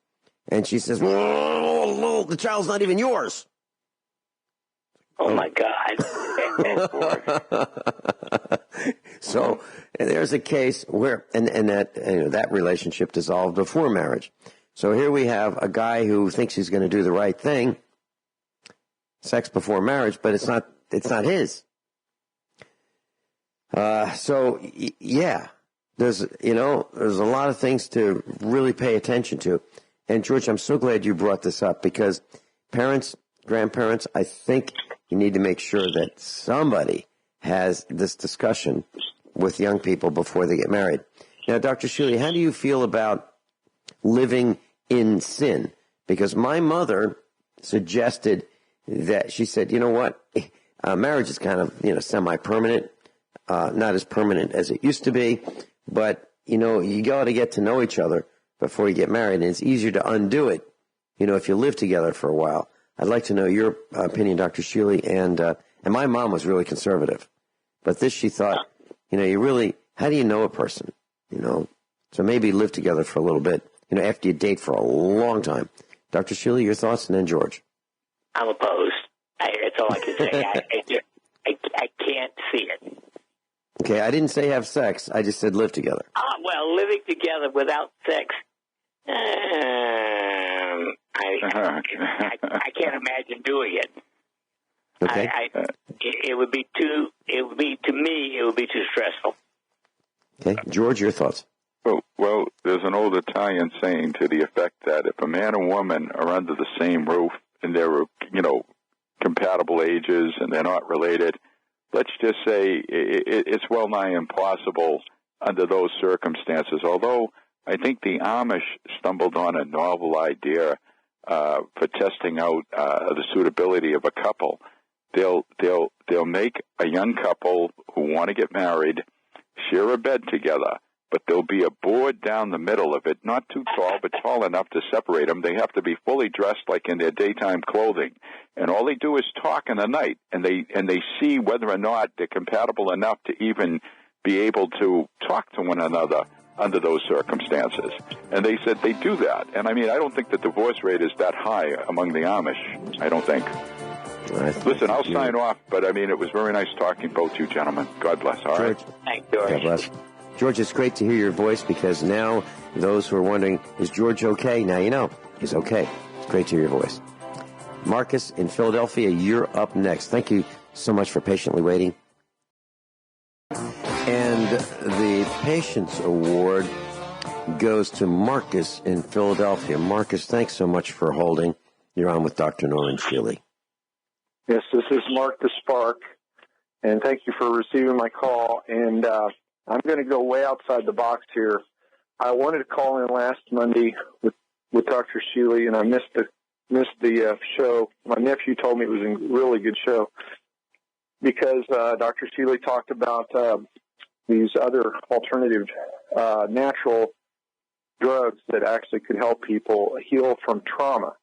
And she says, "Whoa, the child's not even yours." Oh, my God. So there's a case where, and that relationship dissolved before marriage. So here we have a guy who thinks he's going to do the right thing, sex before marriage, but it's not his. Yeah, there's a lot of things to really pay attention to. And George, I'm so glad you brought this up, because parents, grandparents, I think you need to make sure that somebody has this discussion with young people before they get married. Now, Dr. Shealy, how do you feel about living in sin? Because my mother suggested that, she said, you know what, marriage is kind of, semi-permanent, not as permanent as it used to be, but, you got to get to know each other before you get married, and it's easier to undo it, if you live together for a while. I'd like to know your opinion, Dr. Shealy, and my mom was really conservative, but this, she thought, how do you know a person, so maybe live together for a little bit, after you date for a long time. Dr. Shealy, your thoughts, and then George. I'm opposed. That's all I can say. I can't see it. Okay, I didn't say have sex. I just said live together. Well, living together without sex, I can't imagine doing it. Okay. It would be too stressful. Okay, George, your thoughts. Well, there's an old Italian saying to the effect that if a man and woman are under the same roof and they're, compatible ages and they're not related, let's just say it's well nigh impossible under those circumstances. Although I think the Amish stumbled on a novel idea for testing out the suitability of a couple. They'll make a young couple who want to get married share a bed together, but there'll be a board down the middle of it, not too tall, but tall enough to separate them. They have to be fully dressed like in their daytime clothing, and all they do is talk in the night, and they see whether or not they're compatible enough to even be able to talk to one another under those circumstances. And they said they do that. And I mean, I don't think the divorce rate is that high among the Amish. I don't think. Listen, I'll sign off, but I mean, it was very nice talking to both you gentlemen. God bless. All right. Thank you, George. God bless. George, it's great to hear your voice, because now those who are wondering, is George okay? Now you know he's okay. It's great to hear your voice. Marcus in Philadelphia, you're up next. Thank you so much for patiently waiting. And the Patience Award goes to Marcus in Philadelphia. Marcus, thanks so much for holding. You're on with Dr. Norman Shealy. Yes, this is Mark the Spark, and thank you for receiving my call. And I'm going to go way outside the box here. I wanted to call in last Monday with Dr. Shealy, and I missed the show. My nephew told me it was a really good show, because Dr. Shealy talked about these other alternative natural drugs that actually could help people heal from trauma.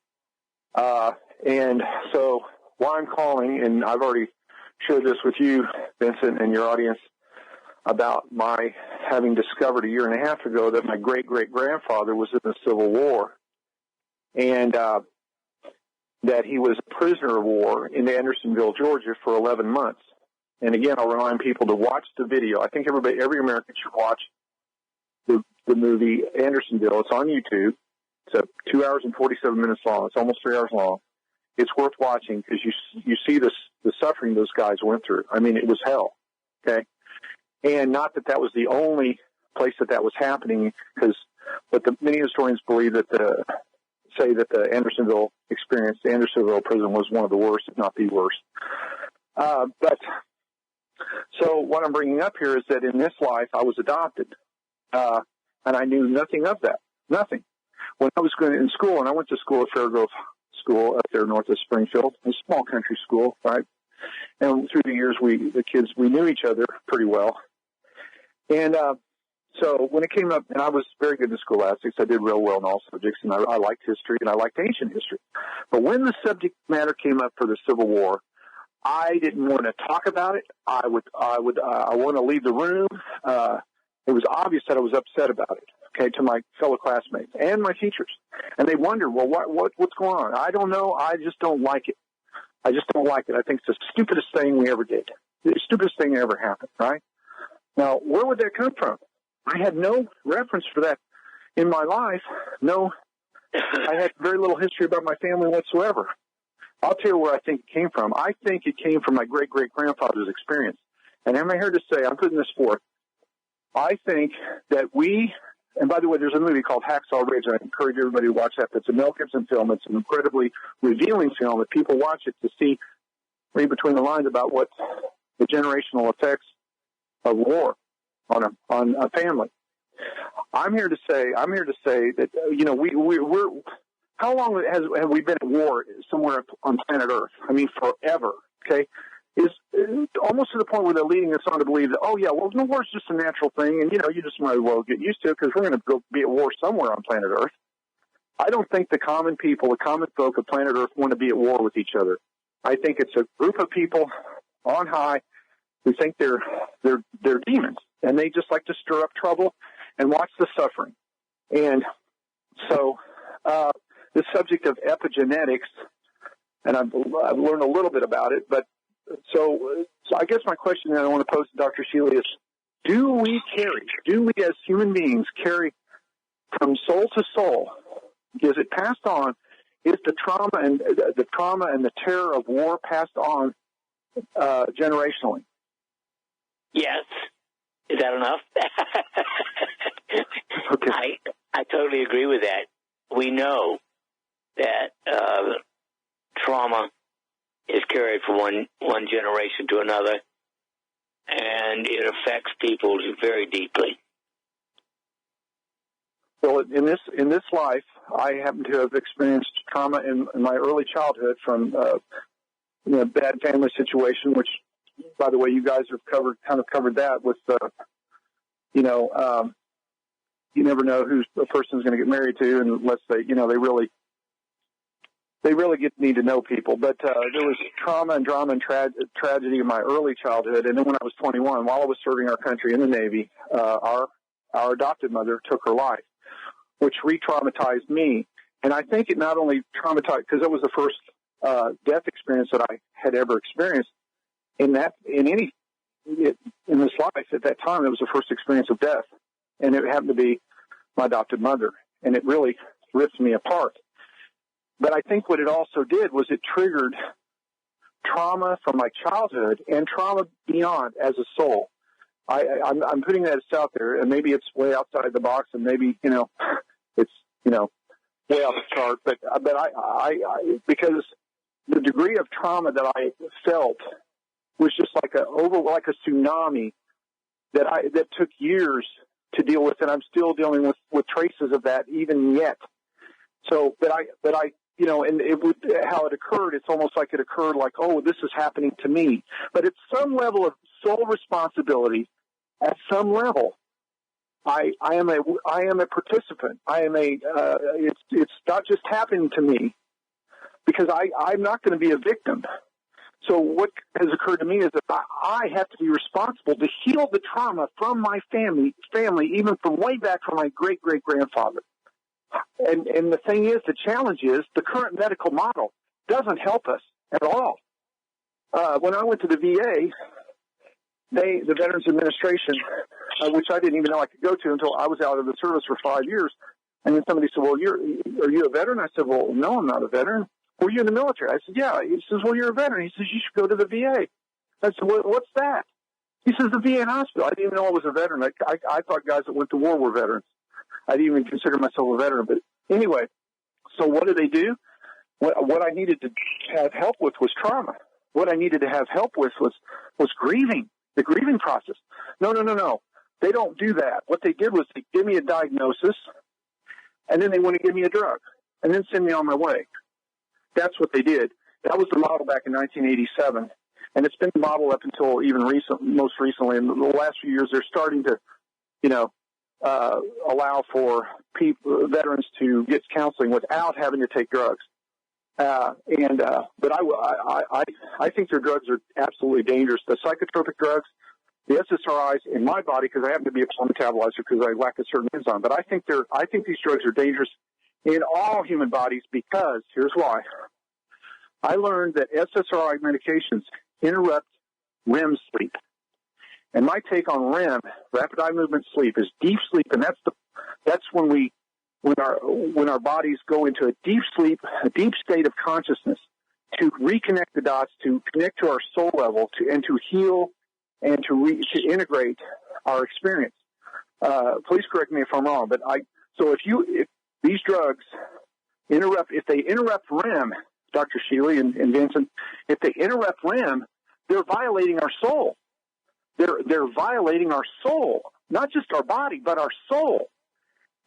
And so why I'm calling, and I've already shared this with you, Vincent, and your audience, about my having discovered a year and a half ago that my great-great-grandfather was in the Civil War, and that he was a prisoner of war in Andersonville, Georgia, for 11 months. And again, I'll remind people to watch the video. I think every American should watch the the movie Andersonville. It's on YouTube. It's 2 hours and 47 minutes long. It's almost 3 hours long. It's worth watching because you see the suffering those guys went through. I mean, it was hell. Okay, and not that was the only place that was happening, but many historians believe that say that the Andersonville experience, the Andersonville prison, was one of the worst, if not the worst. But so what I'm bringing up here is that in this life I was adopted, and I knew nothing of that, nothing. When I was going in school, and I went to school at Fairgrove School up there north of Springfield, a small country school, right? And through the years, we knew each other pretty well. And so when it came up, and I was very good in scholastics, I did real well in all subjects, and I liked history, and I liked ancient history. But when the subject matter came up for the Civil War, I didn't want to talk about it. I want to leave the room. It was obvious that I was upset about it. Okay, to my fellow classmates and my teachers, and they wondered, well, what's going on? I don't know. I just don't like it. I just don't like it. I think it's the stupidest thing we ever did. The stupidest thing that ever happened. Right? Now, where would that come from? I had no reference for that in my life. No, I had very little history about my family whatsoever. I'll tell you where I think it came from. I think it came from my great-great-grandfather's experience. And I'm here to say, I'm putting this forth, I think that and by the way, there's a movie called Hacksaw Ridge. I encourage everybody to watch that. It's a Mel Gibson film. It's an incredibly revealing film. If people watch it to read between the lines about what the generational effects of war on a family. I'm here to say that we're how long have we been at war somewhere on planet Earth? I mean, forever. Okay. Is almost to the point where they're leading us on to believe that, the war's just a natural thing, and, you just might as well get used to it because we're going to go be at war somewhere on planet Earth. I don't think the common people, the common folk of planet Earth want to be at war with each other. I think it's a group of people on high who think they're demons, and they just like to stir up trouble and watch the suffering. And so the subject of epigenetics, and I've learned a little bit about it, but so I guess my question that I want to pose to Dr. Shealy is, do we as human beings carry from soul to soul? Is it passed on? Is the trauma and the terror of war passed on generationally? Yes. Is that enough? Okay. I totally agree with that. We know that trauma is carried from one generation to another, and it affects people very deeply. Well, in this life, I happen to have experienced trauma in my early childhood from bad family situation, which, by the way, you guys have covered that with you never know who a person's going to get married to unless they really need to know people. But there was trauma and drama and tragedy in my early childhood. And then when I was 21, while I was serving our country in the Navy, our adopted mother took her life, which re-traumatized me. And I think it not only traumatized, because that was the first death experience that I had ever experienced in this life. At that time, it was the first experience of death. And it happened to be my adopted mother. And it really ripped me apart. But I think what it also did was it triggered trauma from my childhood and trauma beyond as a soul. I'm putting that out there, and maybe it's way outside the box, and maybe it's way off the chart. But I because the degree of trauma that I felt was just like a tsunami that took years to deal with, and I'm still dealing with traces of that even yet. So, but I and how it occurred, it's almost like it occurred like, oh, this is happening to me. But at some level of sole responsibility, at some level, I am a participant. It's not just happening to me because I'm not going to be a victim. So what has occurred to me is that I have to be responsible to heal the trauma from my family, even from way back from my great-great-grandfather. And the thing is, the challenge is the current medical model doesn't help us at all. When I went to the VA, the Veterans Administration which I didn't even know I could go to until I was out of the service for 5 years. And then somebody said, well, are you a veteran? I said, well, no, I'm not a veteran. Were you in the military? I said, yeah. He says, well, you're a veteran. He says, you should go to the VA. I said, what's that? He says, the VA hospital. I didn't even know I was a veteran. I thought guys that went to war were veterans. I didn't even consider myself a veteran. But anyway, so what did they do? What I needed to have help with was trauma. What I needed to have help with was grieving, the grieving process. No. They don't do that. What they did was they give me a diagnosis, and then they want to give me a drug, and then send me on my way. That's what they did. That was the model back in 1987, and it's been the model up until most recently. In the last few years, they're starting to, allow for veterans to get counseling without having to take drugs. But I think their drugs are absolutely dangerous. The psychotropic drugs, the SSRIs in my body, because I happen to be a slow metabolizer because I lack a certain enzyme. But I think these drugs are dangerous in all human bodies because here's why. I learned that SSRI medications interrupt REM sleep. And my take on REM, rapid eye movement sleep, is deep sleep, and that's when our bodies go into a deep sleep, a deep state of consciousness, to reconnect the dots, to connect to our soul level, and to heal and to integrate our experience. Please correct me if I'm wrong, but if these drugs if they interrupt REM, Dr. Shealy and Vincent, if they interrupt REM, they're violating our soul. They're violating our soul, not just our body, but our soul.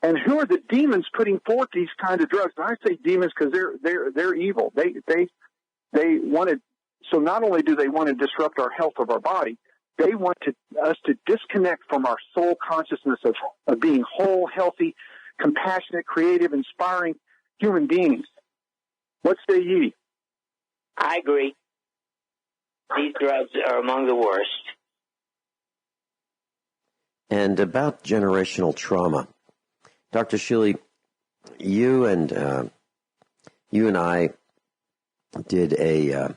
And who are the demons putting forth these kind of drugs? And I say demons because they're evil. They wanted, so not only do they want to disrupt our health of our body, they want us to disconnect from our soul consciousness of being whole, healthy, compassionate, creative, inspiring human beings. What say ye? I agree. These drugs are among the worst. And about generational trauma, Dr. Shealy, you and I did a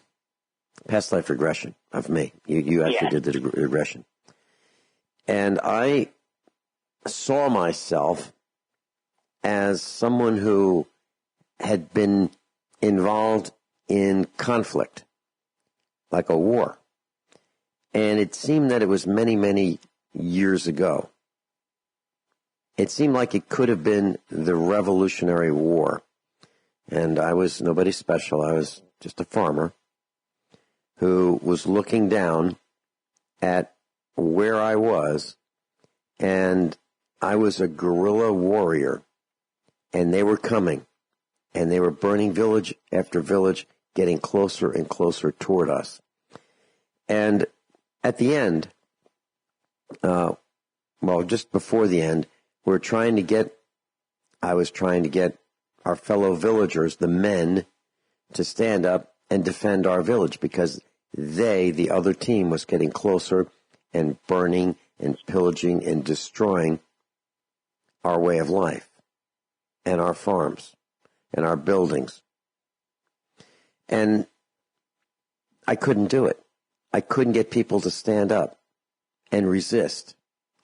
past life regression of me. You actually did the regression. And I saw myself as someone who had been involved in conflict, like a war. And it seemed that it was many, many years ago. It seemed like it could have been the Revolutionary War. And I was nobody special. I was just a farmer who was looking down at where I was, and I was a guerrilla warrior, and they were coming, and they were burning village after village, getting closer and closer toward us. And at the end, just before the end, I was trying to get our fellow villagers, the men, to stand up and defend our village because the other team, was getting closer and burning and pillaging and destroying our way of life and our farms and our buildings. And I couldn't do it. I couldn't get people to stand up and resist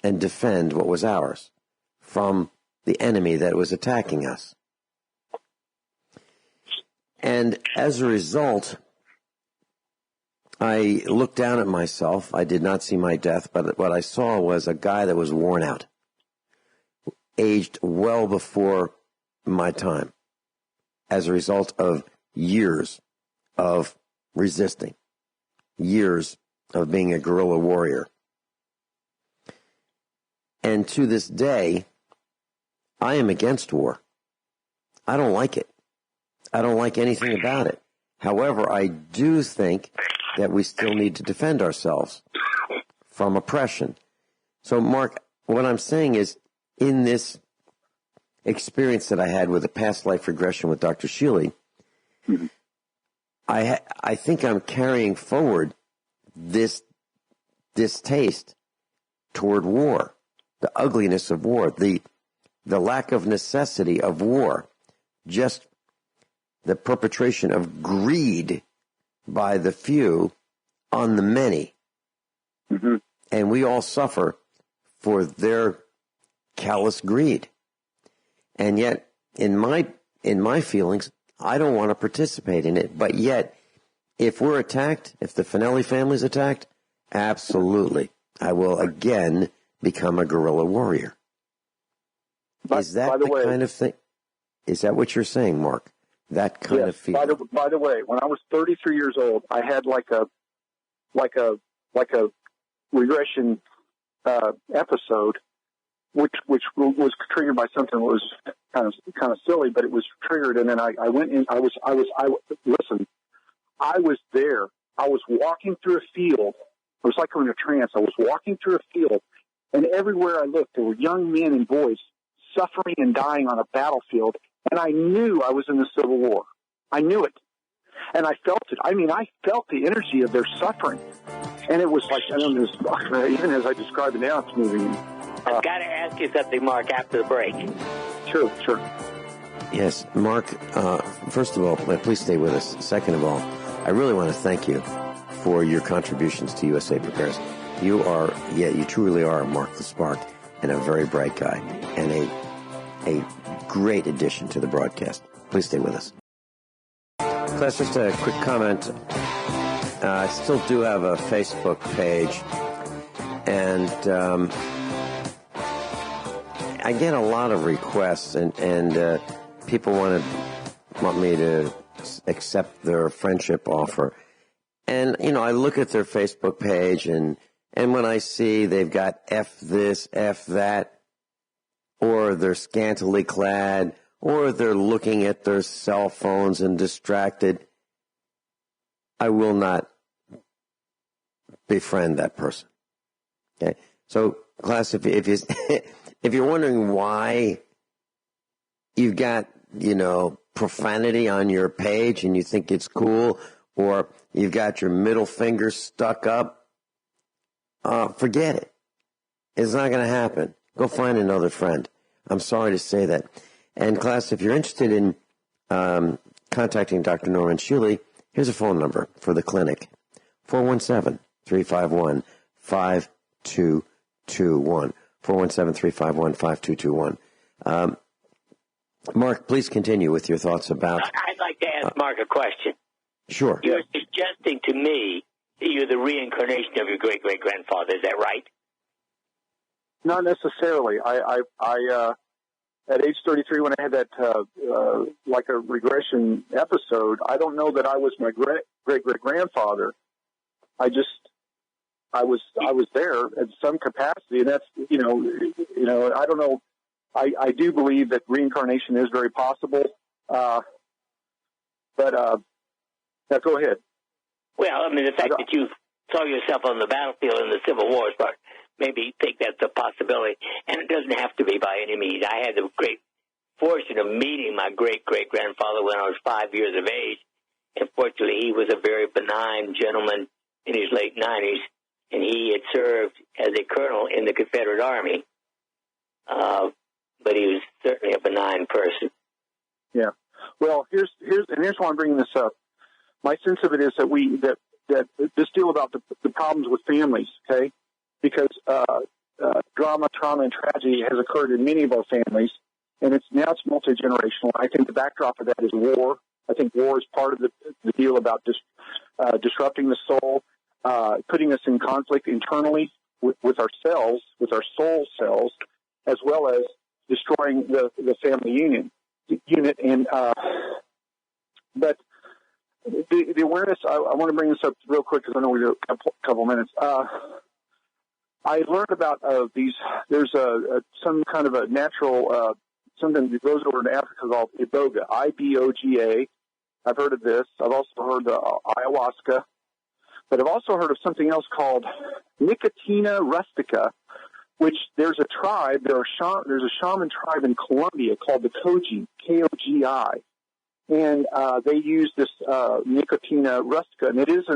and defend what was ours from the enemy that was attacking us. And as a result, I looked down at myself. I did not see my death, but what I saw was a guy that was worn out, aged well before my time, as a result of years of resisting, years of being a guerrilla warrior. And to this day, I am against war. I don't like it. I don't like anything about it. However, I do think that we still need to defend ourselves from oppression. So, Mark, what I'm saying is, in this experience that I had with a past life regression with Dr. Shealy, I think I'm carrying forward this distaste toward war, the ugliness of war, the lack of necessity of war, just the perpetration of greed by the few on the many. Mm-hmm. And we all suffer for their callous greed. And yet, in my feelings, I don't want to participate in it. But yet, if we're attacked, if the Finelli family's attacked, absolutely, I will again become a guerrilla warrior. Is that the kind of thing? Is that what you're saying, Mark? That kind of feeling. By the way, when I was 33 years old, I had like a regression episode, which was triggered by something that was kind of silly, but it was triggered, and then I went in. Listen, I was there. I was walking through a field. It was like in a trance. I was walking through a field, and everywhere I looked, there were young men and boys suffering and dying on a battlefield, and I knew I was in the Civil War. I knew it, and I felt it. I mean, I felt the energy of their suffering, and it was like, I don't know, even as I described it now, it's moving. I've got to ask you something, Mark, after the break. Sure. Yes, Mark, first of all, please stay with us. Second of all, I really want to thank you for your contributions to USA Prepares. You truly are Mark the Spark, and a very bright guy, and a great addition to the broadcast. Please stay with us. Class, just a quick comment. I still do have a Facebook page, and I get a lot of requests, and people want me to accept their friendship offer. And, I look at their Facebook page, and when I see they've got F this, F that, or they're scantily clad, or they're looking at their cell phones and distracted, I will not befriend that person. Okay? So, class, if you're wondering why you've got, profanity on your page and you think it's cool, or you've got your middle finger stuck up, forget it. It's not going to happen. Go find another friend. I'm sorry to say that. And class, if you're interested in contacting Dr. Norman Shealy, here's a phone number for the clinic, 417-351-5221, 417-351-5221. Mark, please continue with your thoughts about... I'd like to ask Mark a question. Sure. You're suggesting to me that you're the reincarnation of your great-great-grandfather. Is that right? Not necessarily. I at age 33, when I had that like a regression episode, I don't know that I was my great-great-grandfather. I was there at some capacity, and that's I don't know. I do believe that reincarnation is very possible, but now go ahead. Well, I mean, the fact that you saw yourself on the battlefield in the Civil War, but maybe think that's a possibility, and it doesn't have to be by any means. I had the great fortune of meeting my great-great-grandfather when I was 5 years of age, and fortunately he was a very benign gentleman in his late 90s, and he had served as a colonel in the Confederate Army, but he was certainly a benign person. Yeah. Well, here's why I'm bringing this up. My sense of it is that that this deal about the problems with families, okay? Because drama, trauma, and tragedy has occurred in many of our families, and it's multi-generational. I think the backdrop of that is war. I think war is part of the deal about disrupting the soul, putting us in conflict internally with ourselves, with our soul cells, as well as destroying the family unit. And but the awareness. I want to bring this up real quick because I know we have a couple minutes. I learned about these. There's some kind of a natural something that goes over in Africa called iboga, I-B-O-G-A. I've heard of this. I've also heard of ayahuasca, but I've also heard of something else called Nicotina rustica, which there's a tribe. There's a shaman tribe in Colombia called the Koji, K-O-G-I, and they use this Nicotina rustica, and it is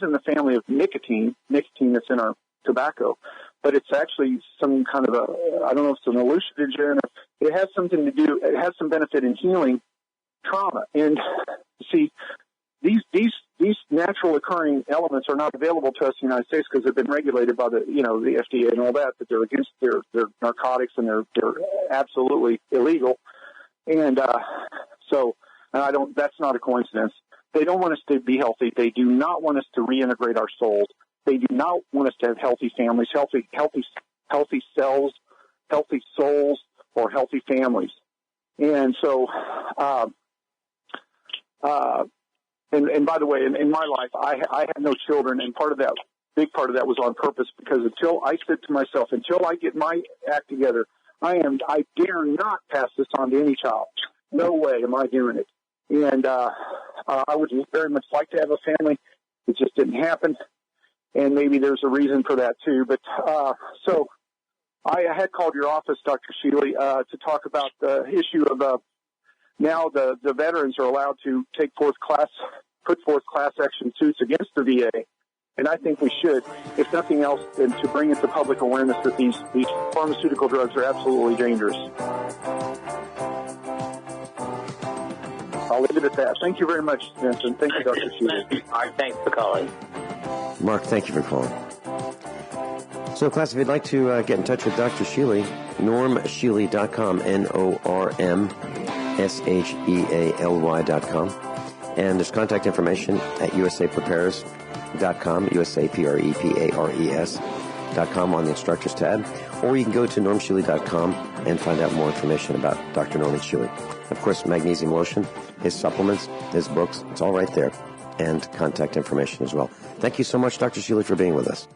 in the family of nicotine that's in our tobacco, but it's actually some kind of I don't know if it's an hallucinogen, or it has something to do, it has some benefit in healing trauma. And see, these these natural occurring elements are not available to us in the United States because they've been regulated by the FDA and all that they're against their narcotics and they're absolutely illegal. And that's not a coincidence. They don't want us to be healthy. They do not want us to reintegrate our souls. They do not want us to have healthy families, healthy cells, healthy souls, or healthy families. And so, and by the way, in my life, I had no children, and big part of that was on purpose, because until I said to myself, until I get my act together, I dare not pass this on to any child. No way am I doing it. And I would very much like to have a family. It just didn't happen, and maybe there's a reason for that too. But so I had called your office, Dr. Shealy, to talk about the issue of now the veterans are allowed to put forth class action suits against the VA. And I think we should, if nothing else, than to bring it to public awareness that these pharmaceutical drugs are absolutely dangerous. I'll leave it at that. Thank you very much, Vincent. Thank you, Dr. Shealy. All right, thanks for calling. Mark, thank you for calling. So, class, if you'd like to get in touch with Dr. Shealy, normshealy.com, normshealy.com. And there's contact information at usaprepares.com, usaprepares.com on the instructors tab. Or you can go to normshealy.com and find out more information about Dr. Norman Shealy. Of course, magnesium lotion, his supplements, his books, it's all right there. And contact information as well. Thank you so much, Dr. Shealy, for being with us.